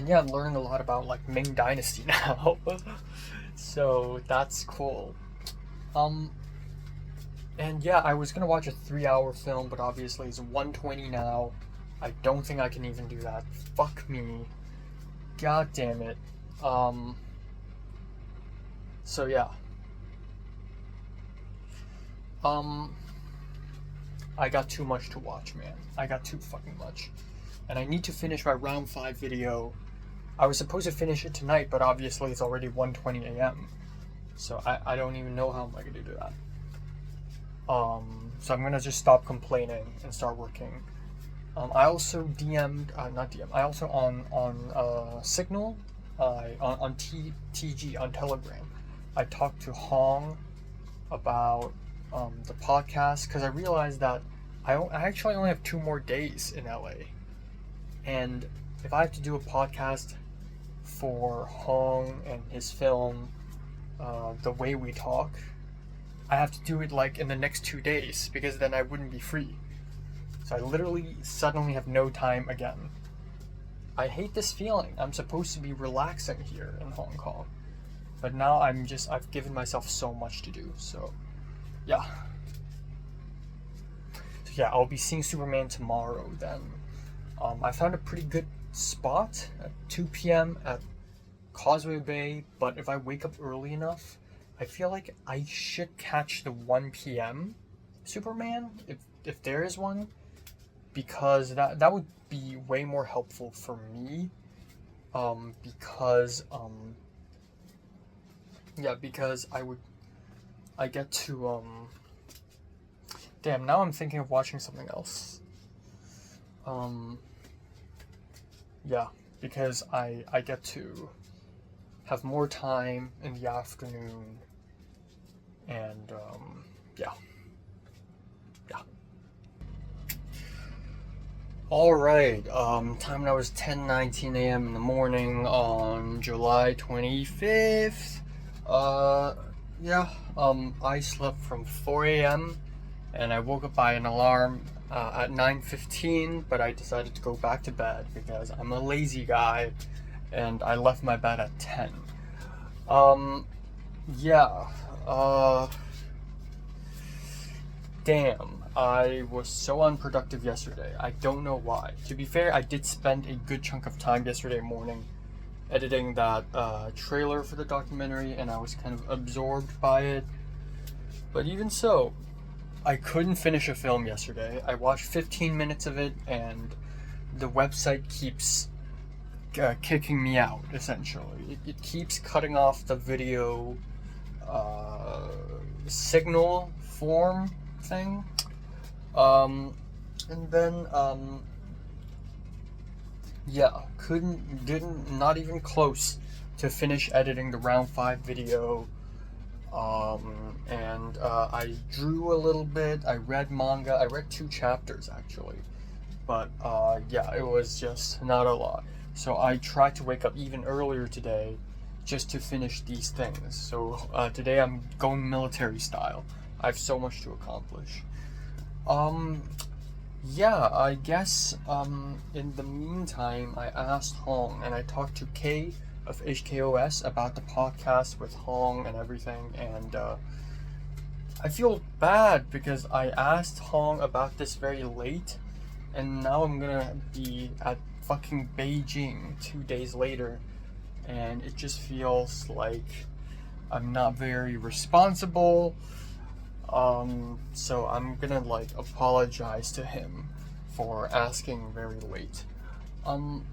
yeah, I'm learning a lot about like Ming Dynasty now. So that's cool. And yeah, I was gonna watch a 3-hour film, but obviously it's 1:20 now. I don't think I can even do that. Fuck me. God damn it. So yeah. I got too much to watch, man. I got too fucking much. And I need to finish my round 5 video. I was supposed to finish it tonight, but obviously it's already 1:20 a.m. So I don't even know how I'm going to do that. So I'm gonna just stop complaining and start working. I also I also on Signal, on TG, on Telegram, I talked to Hong about the podcast, because I realized that I actually only have 2 more days in LA, and if I have to do a podcast for Hong and his film, The Way We Talk, I have to do it like in the next 2 days, because then I wouldn't be free. So I literally suddenly have no time again. I hate this feeling. I'm supposed to be relaxing here in Hong Kong, but now I've given myself so much to do. So yeah. So yeah, I'll be seeing Superman tomorrow then. I found a pretty good spot at 2 p.m. at Causeway Bay, but if I wake up early enough, I feel like I should catch the 1 p.m. Superman, if there is one, because that would be way more helpful for me, because I get to, damn, now I'm thinking of watching something else. Yeah, because I get to have more time in the afternoon. And yeah. All right. Time now is 10:19 a.m. in the morning on July 25th. Uh, yeah. I slept from 4 a.m. and I woke up by an alarm at 9:15, but I decided to go back to bed because I'm a lazy guy, and I left my bed at 10. Um, yeah. Damn, I was so unproductive yesterday. I don't know why. To be fair, I did spend a good chunk of time yesterday morning editing that trailer for the documentary, and I was kind of absorbed by it. But even so, I couldn't finish a film yesterday. I watched 15 minutes of it, and the website keeps kicking me out, essentially. It keeps cutting off the video signal form thing. And then, not even close to finish editing the round 5 video. I drew a little bit. I read manga. I read 2 chapters actually. But, it was just not a lot. So I tried to wake up even earlier today just to finish these things. So, today I'm going military style. I have so much to accomplish. I guess, in the meantime, I asked Hong and I talked to Kay of HKOS about the podcast with Hong and everything, and, I feel bad because I asked Hong about this very late, and now I'm gonna be at fucking Beijing 2 days later, and it just feels like I'm not very responsible. So I'm gonna apologize to him for asking very late. I'm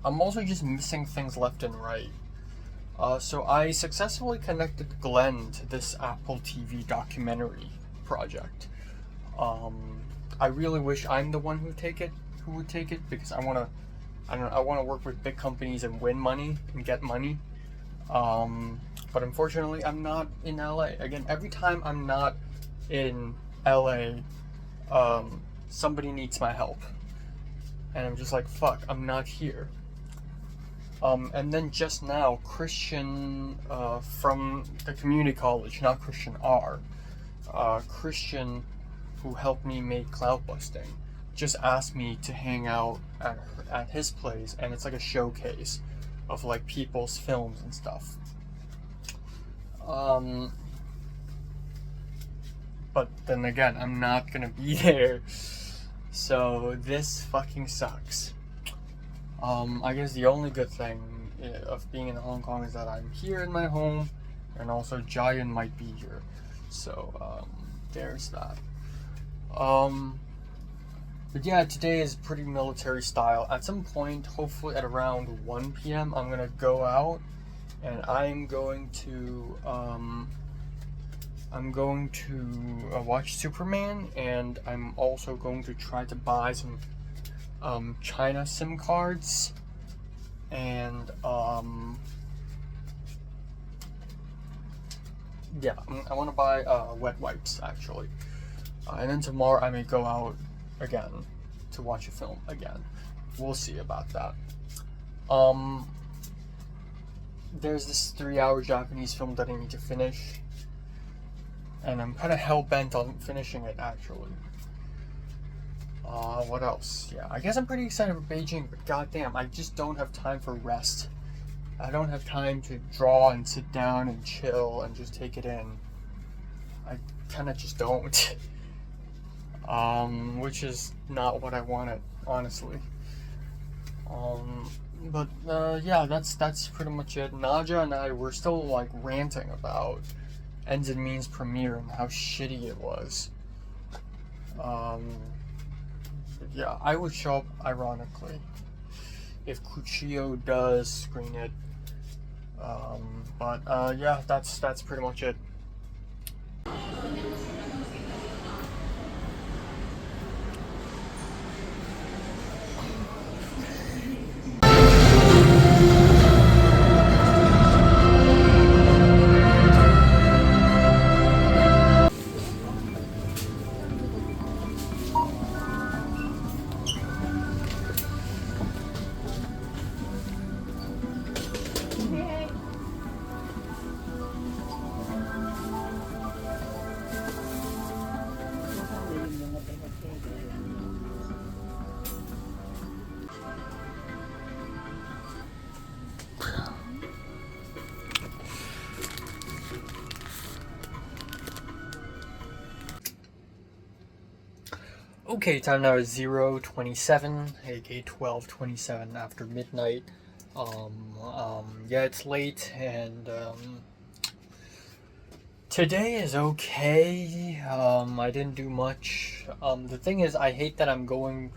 also just missing things left and right. So I successfully connected Glenn to this Apple TV documentary project. I really wish I'm the one who would take it because I wanna work with big companies and win money and get money. But unfortunately, I'm not in LA. Again, every time I'm not in LA, somebody needs my help. And I'm just like, fuck, I'm not here. And then just now, Christian from the community college, not Christian R, Christian who helped me make Cloud Busting, just asked me to hang out at his place, and it's like a showcase of like people's films and stuff. But then again, I'm not gonna be there, so this fucking sucks. I guess the only good thing of being in Hong Kong is that I'm here in my home, and also Jayan might be here, so there's that. But yeah, today is pretty military style. At some point, hopefully at around 1 p.m, I'm gonna go out and I'm going to watch Superman, and I'm also going to try to buy some China SIM cards, and I want to buy wet wipes actually, and then tomorrow I may go out again to watch a film again. We'll see about that. There's this 3-hour Japanese film that I need to finish, and I'm kind of hell-bent on finishing it actually. What else? Yeah, I guess I'm pretty excited for Beijing, but goddamn, I just don't have time for rest. I don't have time to draw and sit down and chill and just take it in. I kind of just don't. Which is not what I wanted, honestly. That's pretty much it. Naja and I were still like ranting about Ends and Means premiere and how shitty it was. I would show up ironically if Cuchillo does screen it. That's pretty much it. Okay, time now is 0:27, aka 12:27 after midnight. Yeah, it's late, and today is okay. I didn't do much. The thing is, I hate that I'm going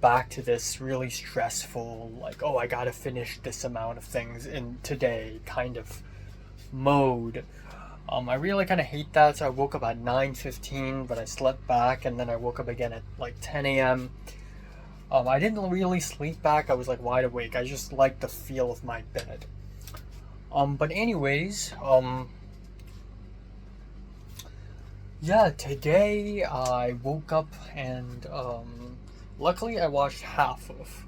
back to this really stressful, like, oh, I gotta finish this amount of things in today kind of mode. I really kind of hate that, so I woke up at 9:15, but I slept back, and then I woke up again at like 10 a.m. I didn't really sleep back, I was like wide awake. I just liked the feel of my bed. But anyways, yeah, today I woke up and, luckily I watched half of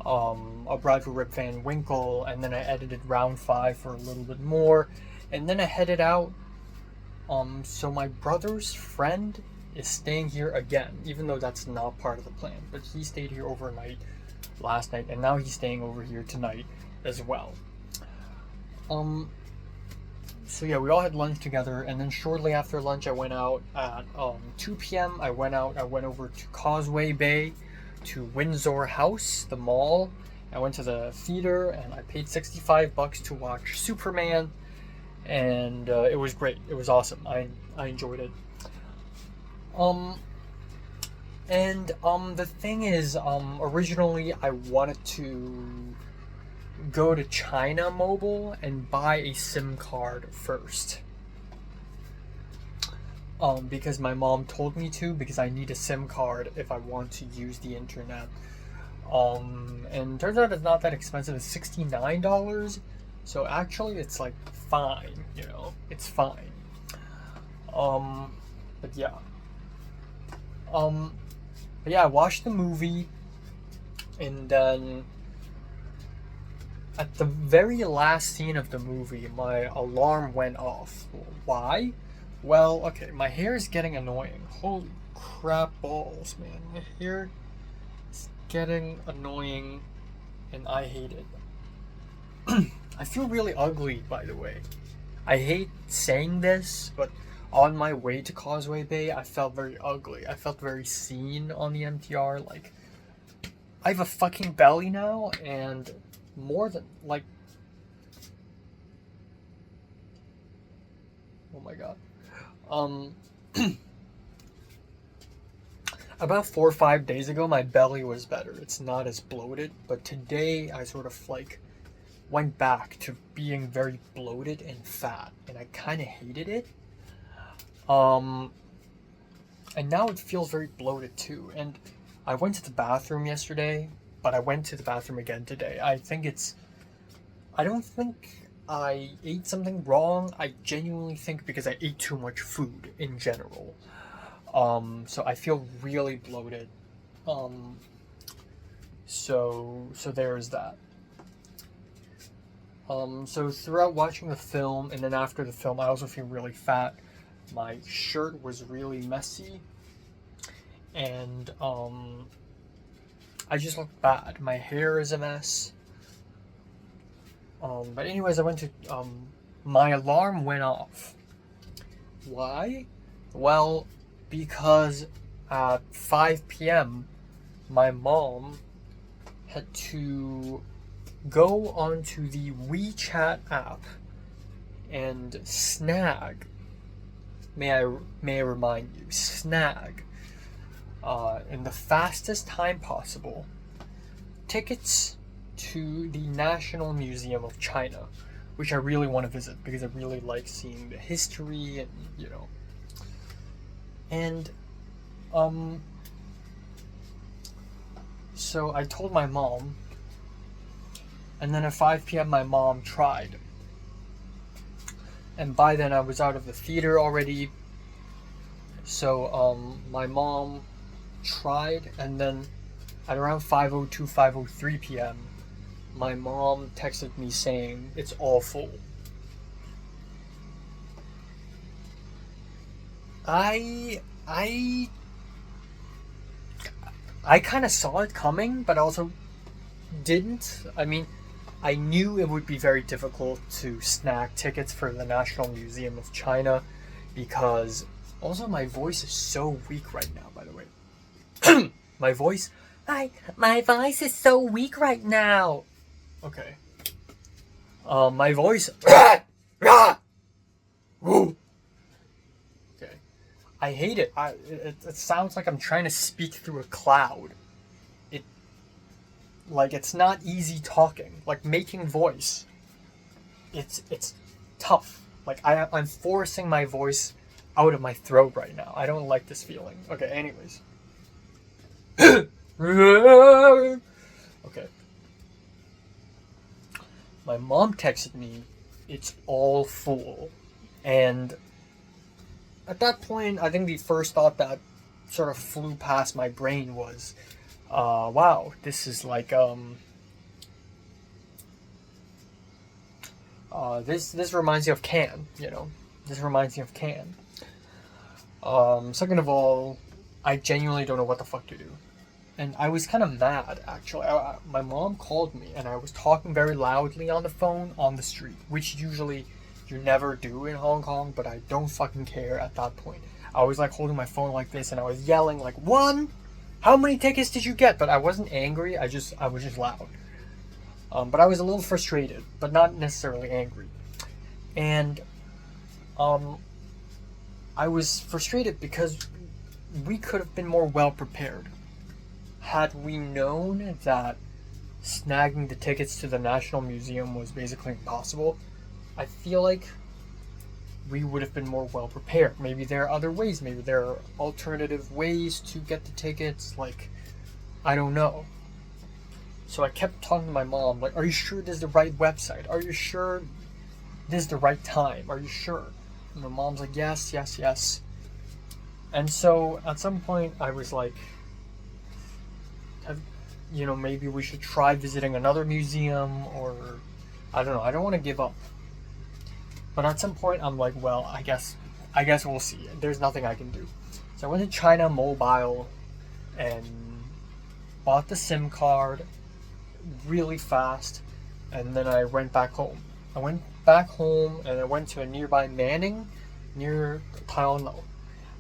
A Bride for Rip Van Winkle, and then I edited round 5 for a little bit more, and then I headed out. So my brother's friend is staying here again, even though that's not part of the plan, but he stayed here overnight last night, and now he's staying over here tonight as well. So yeah, we all had lunch together, and then shortly after lunch I went out at 2 p.m. I went over to Causeway Bay, to Windsor House, the mall. I went to the theater, and I paid $65 to watch Superman, and it was great. It was awesome. I enjoyed it. The thing is, originally I wanted to go to China Mobile and buy a SIM card first. Because my mom told me to, because I need a SIM card if I want to use the internet. And turns out it's not that expensive. It's $69. So actually it's like fine, it's fine. But yeah. I watched the movie, and then at the very last scene of the movie, my alarm went off. Why? Well, okay, my hair is getting annoying. Holy crap balls, man. My hair is getting annoying, and I hate it. I feel really ugly, by the way. I hate saying this, but on my way to Causeway Bay, I felt very ugly. I felt very seen on the MTR. Like, I have a fucking belly now, and more than, like, oh my god. About 4 or 5 days ago, my belly was better. It's not as bloated, but today I sort of, like, went back to being very bloated and fat, and I kind of hated it. And now it feels very bloated too. And I went to the bathroom yesterday, but I went to the bathroom again today. I don't think I ate something wrong. I genuinely think because I ate too much food in general. So I feel really bloated. So there's that. So throughout watching the film, and then after the film, I also feel really fat. My shirt was really messy, and I just look bad. My hair is a mess. But anyways, I went to, my alarm went off. Why? Well, because at 5 p.m. my mom had to go onto the WeChat app and snag, may I remind you, snag, in the fastest time possible, tickets to the National Museum of China, which I really want to visit because I really like seeing the history and, And, so I told my mom, and then at 5 p.m. my mom tried. And by then I was out of the theater already. So, my mom tried, and then at around 5:02, 5:03 p.m., my mom texted me saying it's all full. I kind of saw it coming, but also didn't. I mean, I knew it would be very difficult to snag tickets for the National Museum of China, because also my voice is so weak right now, by the way. My voice. My voice is so weak right now. Okay. My voice. Okay. I hate it. It sounds like I'm trying to speak through a cloud. It's not easy talking. Like making voice. It's tough. Like I'm forcing my voice out of my throat right now. I don't like this feeling. Okay, anyways. Okay. My mom texted me, it's all full. And at that point, I think the first thought that sort of flew past my brain was, wow, this is like, this reminds you of Can, you know? This reminds me of Can. Second of all, I genuinely don't know what the fuck to do. And I was kind of mad, actually. My mom called me, and I was talking very loudly on the phone on the street, which usually you never do in Hong Kong, but I don't fucking care at that point. I was like holding my phone like this, and I was yelling like, 1? How many tickets did you get? But I wasn't angry, I was just loud. But I was a little frustrated, but not necessarily angry. And I was frustrated because we could have been more well prepared. Had we known that snagging the tickets to the National Museum was basically impossible, I feel like we would have been more well prepared. Maybe there are other ways. Maybe there are alternative ways to get the tickets. Like, I don't know. So I kept talking to my mom, like, are you sure this is the right website? Are you sure this is the right time? Are you sure? And my mom's like, yes. And so at some point I was like, maybe we should try visiting another museum, or I don't know. I don't want to give up. But at some point I'm like, well, I guess we'll see. There's nothing I can do. So I went to China Mobile and bought the SIM card really fast, and then I went back home. I went back home and I went to a nearby Manning near Taiwan.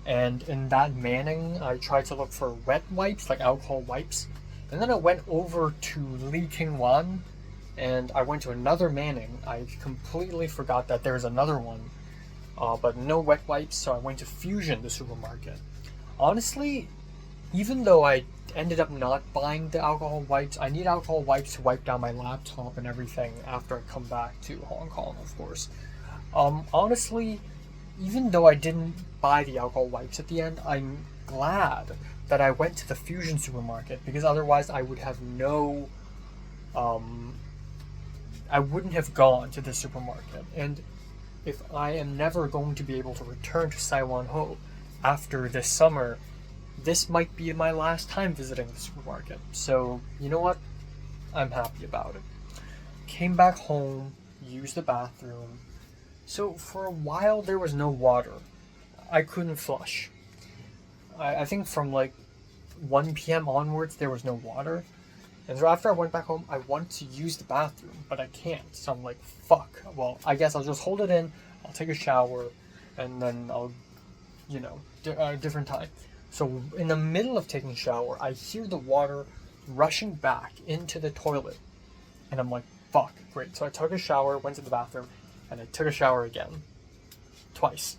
And in that Manning, I tried to look for wet wipes, like alcohol wipes. And then I went over to Li King Wan, and I went to another Manning. I completely forgot that there's another one, but no wet wipes, so I went to Fusion, the supermarket. Honestly, even though I ended up not buying the alcohol wipes, I need alcohol wipes to wipe down my laptop and everything after I come back to Hong Kong, of course. Honestly, even though I didn't buy the alcohol wipes at the end, I'm glad that I went to the Fusion supermarket, because otherwise I would have I wouldn't have gone to the supermarket. And if I am never going to be able to return to Saiwan Ho after this summer, this might be my last time visiting the supermarket. So, you know what? I'm happy about it. Came back home, used the bathroom. So for a while there was no water. I couldn't flush. I think from like 1 p.m. onwards there was no water. And so after I went back home, I wanted to use the bathroom, but I can't. So I'm like, fuck. Well, I guess I'll just hold it in, I'll take a shower, and then I'll, different time. So in the middle of taking a shower, I hear the water rushing back into the toilet. And I'm like, fuck, great. So I took a shower, went to the bathroom, and I took a shower again. Twice.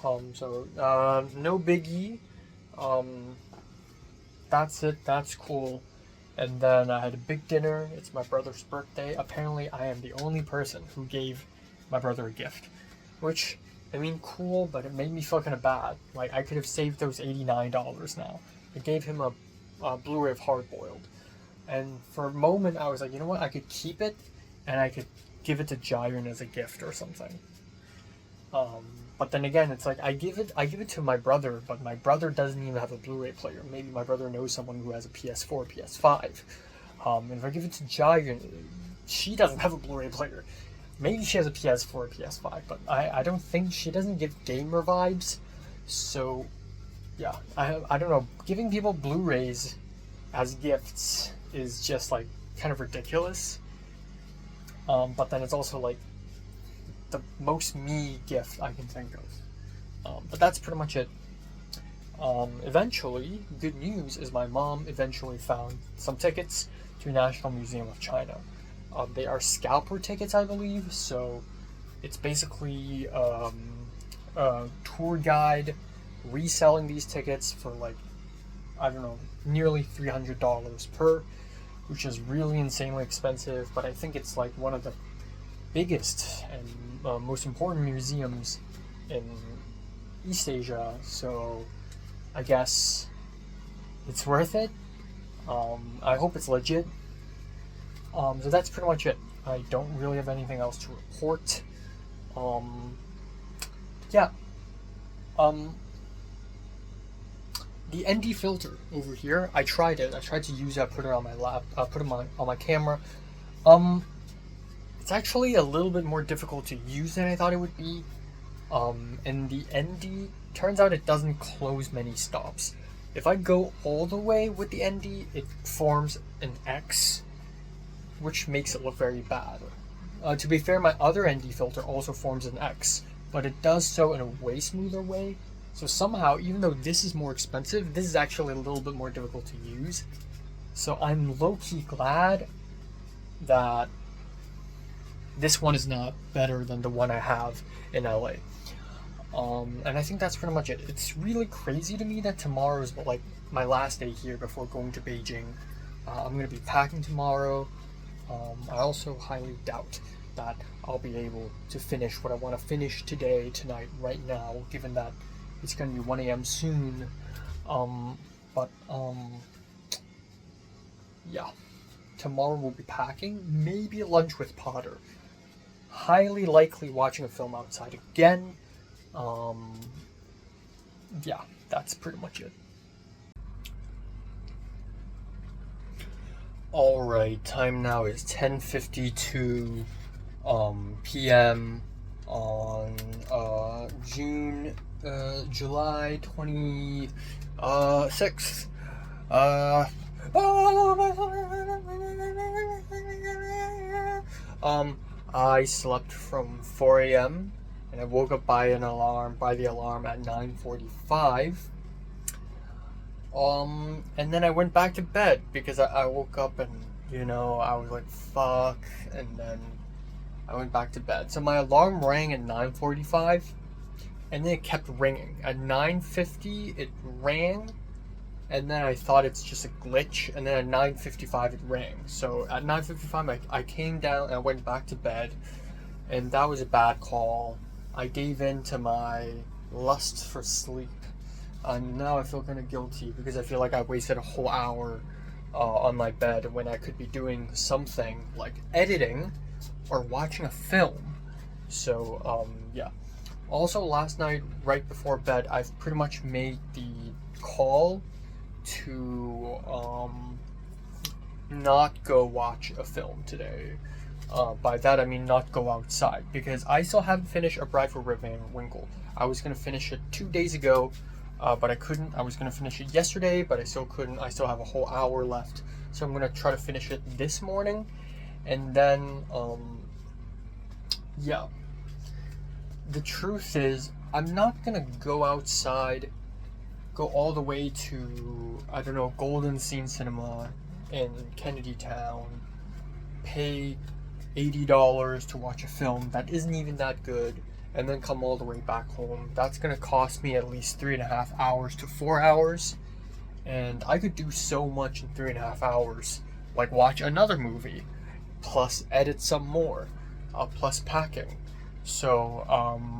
No biggie. That's it. That's cool. And then I had a big dinner. It's my brother's birthday. Apparently, I am the only person who gave my brother a gift. Which, I mean, cool, but it made me feel kind of bad. Like, I could have saved those $89 now. I gave him a Blu-ray of Hard Boiled. And for a moment, I was like, you know what? I could keep it, and I could give it to Jairn as a gift or something. But then again, it's like I give it to my brother, but my brother doesn't even have a Blu-ray player. Maybe my brother knows someone who has a PS4, PS5. And if I give it to Jairn, she doesn't have a Blu-ray player. Maybe she has a PS4 or PS5, but I don't think she doesn't give gamer vibes. So, yeah, I don't know. Giving people Blu-rays as gifts is just like kind of ridiculous. But then it's also like the most me gift I can think of. But that's pretty much it. Eventually, good news is my mom eventually found some tickets to National Museum of China. They are scalper tickets, I believe, so it's basically a tour guide reselling these tickets for like, I don't know, nearly $300 per, which is really insanely expensive, but I think it's like one of the biggest and most important museums in East Asia, so I guess it's worth it. I hope it's legit. So that's pretty much it. I don't really have anything else to report. Yeah. The ND filter over here, I tried it. I tried to use it. Put it on my put it on my camera. It's actually a little bit more difficult to use than I thought it would be. And the ND, turns out it doesn't close many stops. If I go all the way with the ND, it forms an X, which makes it look very bad. To be fair, my other ND filter also forms an X, but it does so in a way smoother way. So somehow, even though this is more expensive, this is actually a little bit more difficult to use. So I'm low-key glad that this one is not better than the one I have in LA. And I think that's pretty much it. It's really crazy to me that tomorrow is like my last day here before going to Beijing. I'm going to be packing tomorrow. I also highly doubt that I'll be able to finish what I want to finish today, tonight, right now, given that it's going to be 1 a.m. soon. Yeah. Tomorrow we'll be packing, maybe lunch with Potter. Highly likely watching a film outside again. Yeah, that's pretty much it. Alright, time now is 10:52 p.m. on July 26th. I slept from 4 a.m. and I woke up by the alarm at 9:45. And then I went back to bed because I woke up and, I was like, fuck, and then I went back to bed. So my alarm rang at 9:45, and then it kept ringing. At 9:50, it rang, and then I thought it's just a glitch, and then at 9:55, it rang. So at 9:55, I came down and I went back to bed, and that was a bad call. I gave in to my lust for sleep. And now I feel kind of guilty because I feel like I wasted a whole hour on my bed when I could be doing something like editing or watching a film. So, yeah. Also, last night, right before bed, I've pretty much made the call to not go watch a film today. By that I mean not go outside, because I still haven't finished A Bride for Rip Van Winkle. I was going to finish it 2 days ago, but I couldn't. I was going to finish it yesterday, but I still couldn't. I still have a whole hour left, so I'm going to try to finish it this morning. And then, yeah. The truth is, I'm not going to go outside, go all the way to, I don't know, Golden Scene Cinema in Kennedy Town, pay $80 to watch a film that isn't even that good, and then come all the way back home. That's going to cost me at least 3.5 hours to 4 hours, and I could do so much in 3.5 hours, like watch another movie, plus edit some more, plus packing. So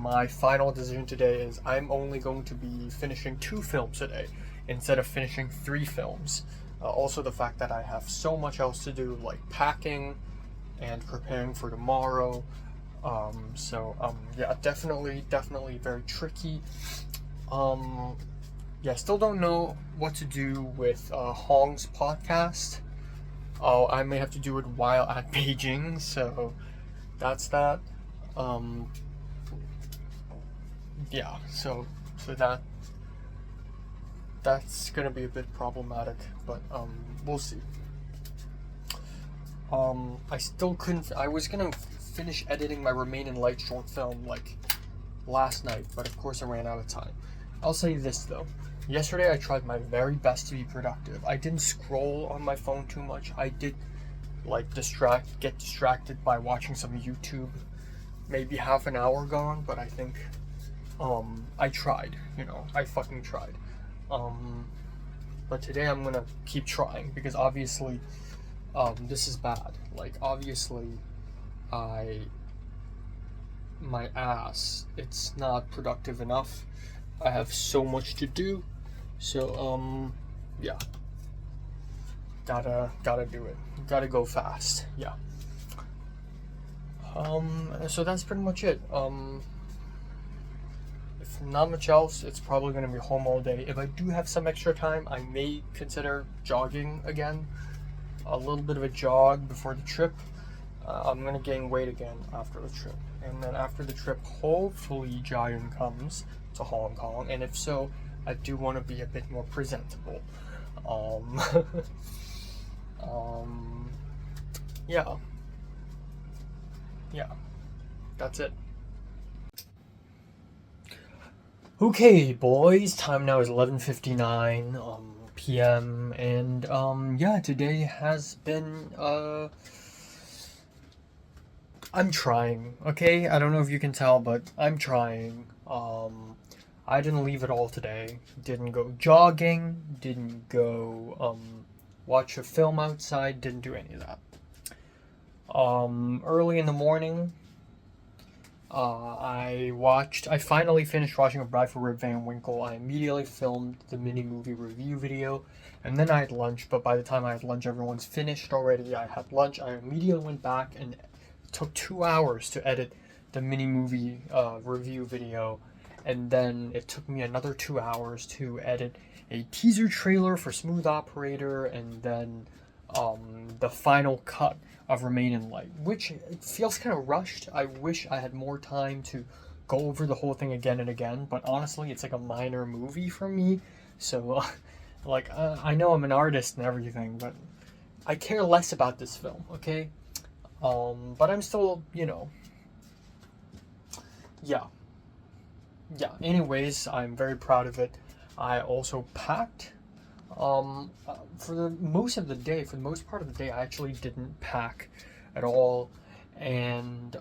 my final decision today is I'm only going to be finishing 2 films today instead of finishing 3 films. Also the fact that I have so much else to do, like packing and preparing for tomorrow. Yeah, definitely very tricky. Yeah, still don't know what to do with Hong's podcast. I may have to do it while at Beijing, so that's that. Yeah, so that's gonna be a bit problematic, but we'll see. I still couldn't. I was gonna finish editing my Remain in Light short film like last night, but of course I ran out of time. I'll say this though, yesterday I tried my very best to be productive. I didn't scroll on my phone too much. I did like get distracted by watching some YouTube, maybe half an hour gone, but I think I tried, I fucking tried. But today I'm gonna keep trying because obviously this is bad. Like obviously my ass, it's not productive enough. I have so much to do. So yeah. Gotta do it. Gotta go fast. Yeah. So that's pretty much it. If not much else, it's probably gonna be home all day. If I do have some extra time, I may consider jogging again. A little bit of a jog before the trip. I'm gonna gain weight again after the trip. And then after the trip, hopefully Jian comes to Hong Kong. And if so, I do want to be a bit more presentable. Yeah. Yeah. That's it. Okay, boys. Time now is 11:59 p.m. and yeah, today has been I'm trying, okay? I don't know if you can tell, but I'm trying. I didn't leave it all today. Didn't go jogging, didn't go watch a film outside, didn't do any of that. Early in the morning, I finally finished watching A Bride for Rip Van Winkle. I immediately filmed the mini movie review video, and then I had lunch, but by the time I had lunch, everyone's finished already. I had lunch, I immediately went back, and it took 2 hours to edit the mini movie review video, and then it took me another 2 hours to edit a teaser trailer for Smooth Operator, and then the final cut of Remain in Light, which it feels kind of rushed. I wish I had more time to go over the whole thing again and again, but honestly, it's like a minor movie for me, so I know I'm an artist and everything, but I care less about this film, okay? But I'm still, yeah. Anyways, I'm very proud of it. I also packed. For the most part of the day, I actually didn't pack at all, and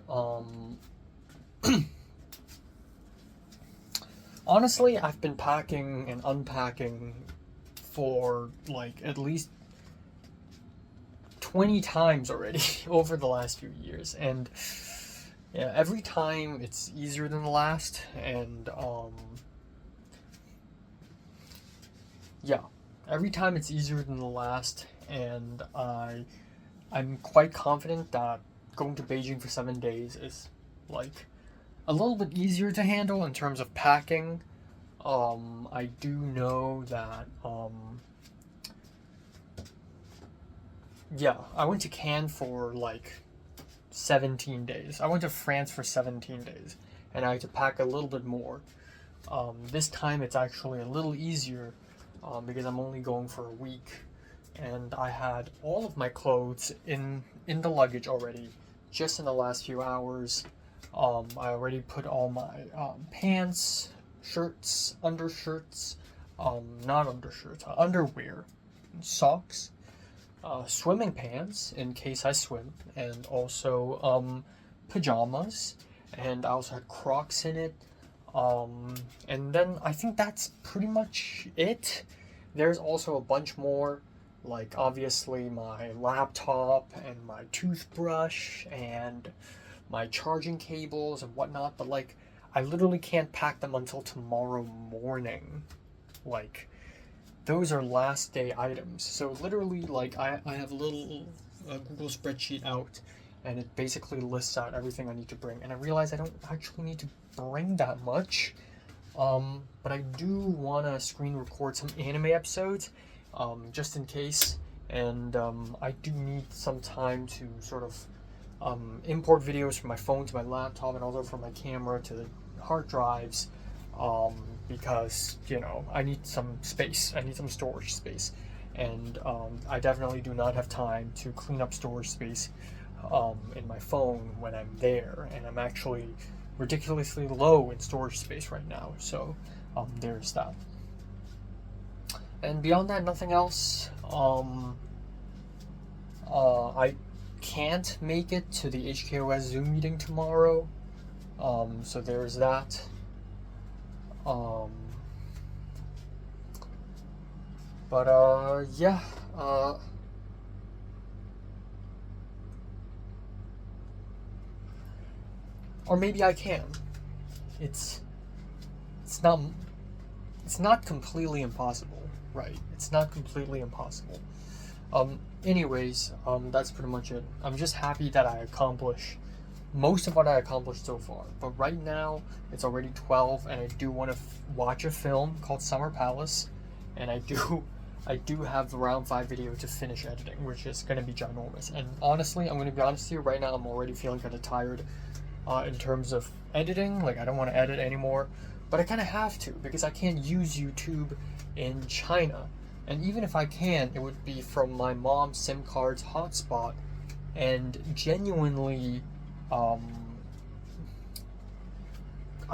honestly, I've been packing and unpacking for like at least 20 times already over the last few years, and yeah, every time it's easier than the last, and yeah, every time it's easier than the last, and I'm quite confident that going to Beijing for 7 days is like a little bit easier to handle in terms of packing. I do know that yeah, I went to Cannes for like 17 days. I went to France for 17 days, and I had to pack a little bit more. This time it's actually a little easier because I'm only going for a week, and I had all of my clothes in the luggage already just in the last few hours. I already put all my pants, shirts, undershirts, not undershirts, underwear, socks, swimming pants in case I swim, and also pajamas, and I also had Crocs in it. And then I think that's pretty much it. There's also a bunch more, like obviously my laptop and my toothbrush and my charging cables and whatnot, but like I literally can't pack them until tomorrow morning. Like those are last day items. So literally, like I have a little Google spreadsheet out, and it basically lists out everything I need to bring. And I realize I don't actually need to bring that much, but I do want to screen record some anime episodes, just in case. And I do need some time to sort of import videos from my phone to my laptop, and also from my camera to the hard drives. Because I need some space. I need some storage space, and I definitely do not have time to clean up storage space in my phone when I'm there, and I'm actually ridiculously low in storage space right now. So there's that. And beyond that, nothing else. I can't make it to the HKOS Zoom meeting tomorrow. So there's that. Yeah. Or maybe I can. It's it's not it's not completely impossible, right? It's not completely impossible. Anyways, that's pretty much it. I'm just happy that I accomplished most of what I accomplished so far. But right now, it's already 12, and I do want to watch a film called Summer Palace, and I do have the round 5 video to finish editing, which is going to be ginormous. And honestly, I'm going to be honest with you, right now I'm already feeling kind of tired in terms of editing. Like, I don't want to edit anymore, but I kind of have to because I can't use YouTube in China. And even if I can, it would be from my mom's SIM card's hotspot, and genuinely, I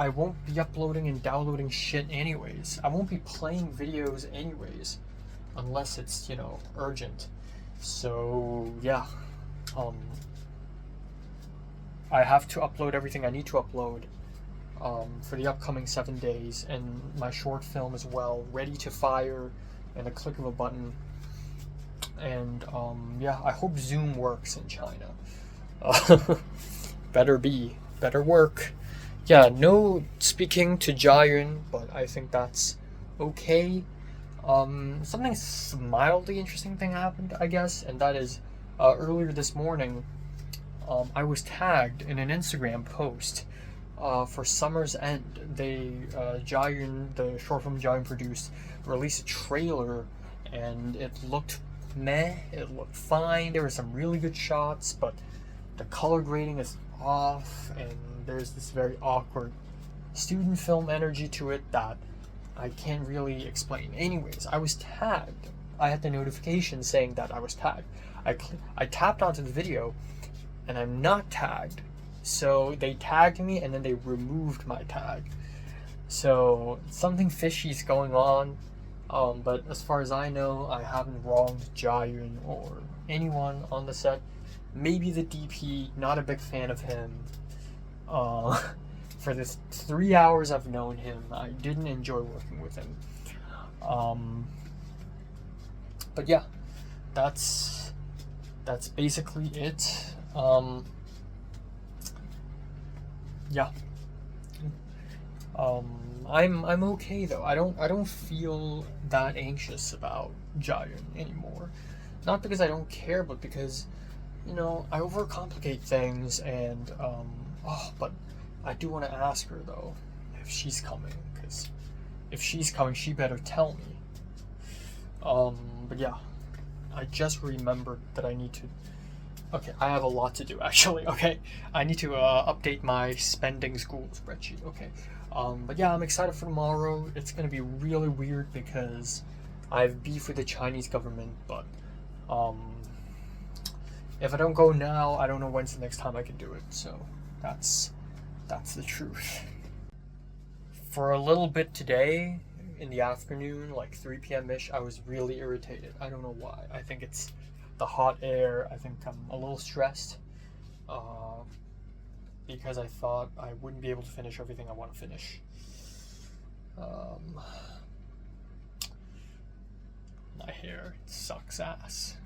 won't be uploading and downloading shit anyways. I won't be playing videos anyways, unless it's, urgent. So, yeah. I have to upload everything I need to upload for the upcoming 7 days, and my short film as well, ready to fire in a click of a button. And yeah, I hope Zoom works in China. Better work. Yeah, no speaking to Jiayun, but I think that's okay. Something mildly interesting thing happened, I guess, and that is earlier this morning, I was tagged in an Instagram post for Summer's End. Jiayun, the short film Jiayun produced, released a trailer, and it looked meh. It looked fine. There were some really good shots, but the color grading is off, and there's this very awkward student film energy to it that I can't really explain. Anyways, I was tagged. I had the notification saying that I was tagged. I tapped onto the video, and I'm not tagged. So they tagged me, and then they removed my tag. So something fishy is going on. But as far as I know, I haven't wronged Jiayun or anyone on the set. Maybe the DP, not a big fan of him. For this 3 hours I've known him, I didn't enjoy working with him. But yeah, that's basically it. Yeah. I'm okay though. I don't feel that anxious about Jiayun anymore. Not because I don't care, but because, I overcomplicate things, and but I do want to ask her though if she's coming, because if she's coming, she better tell me. But yeah, I just remembered that I need to. Okay, I have a lot to do actually. Okay, I need to update my spending school spreadsheet. Okay, but yeah, I'm excited for tomorrow. It's gonna be really weird because I have beef with the Chinese government, but if I don't go now, I don't know when's the next time I can do it. So that's the truth. For a little bit today, in the afternoon, like 3 p.m.-ish, I was really irritated. I don't know why. I think it's the hot air. I think I'm a little stressed because I thought I wouldn't be able to finish everything I want to finish. My hair sucks ass.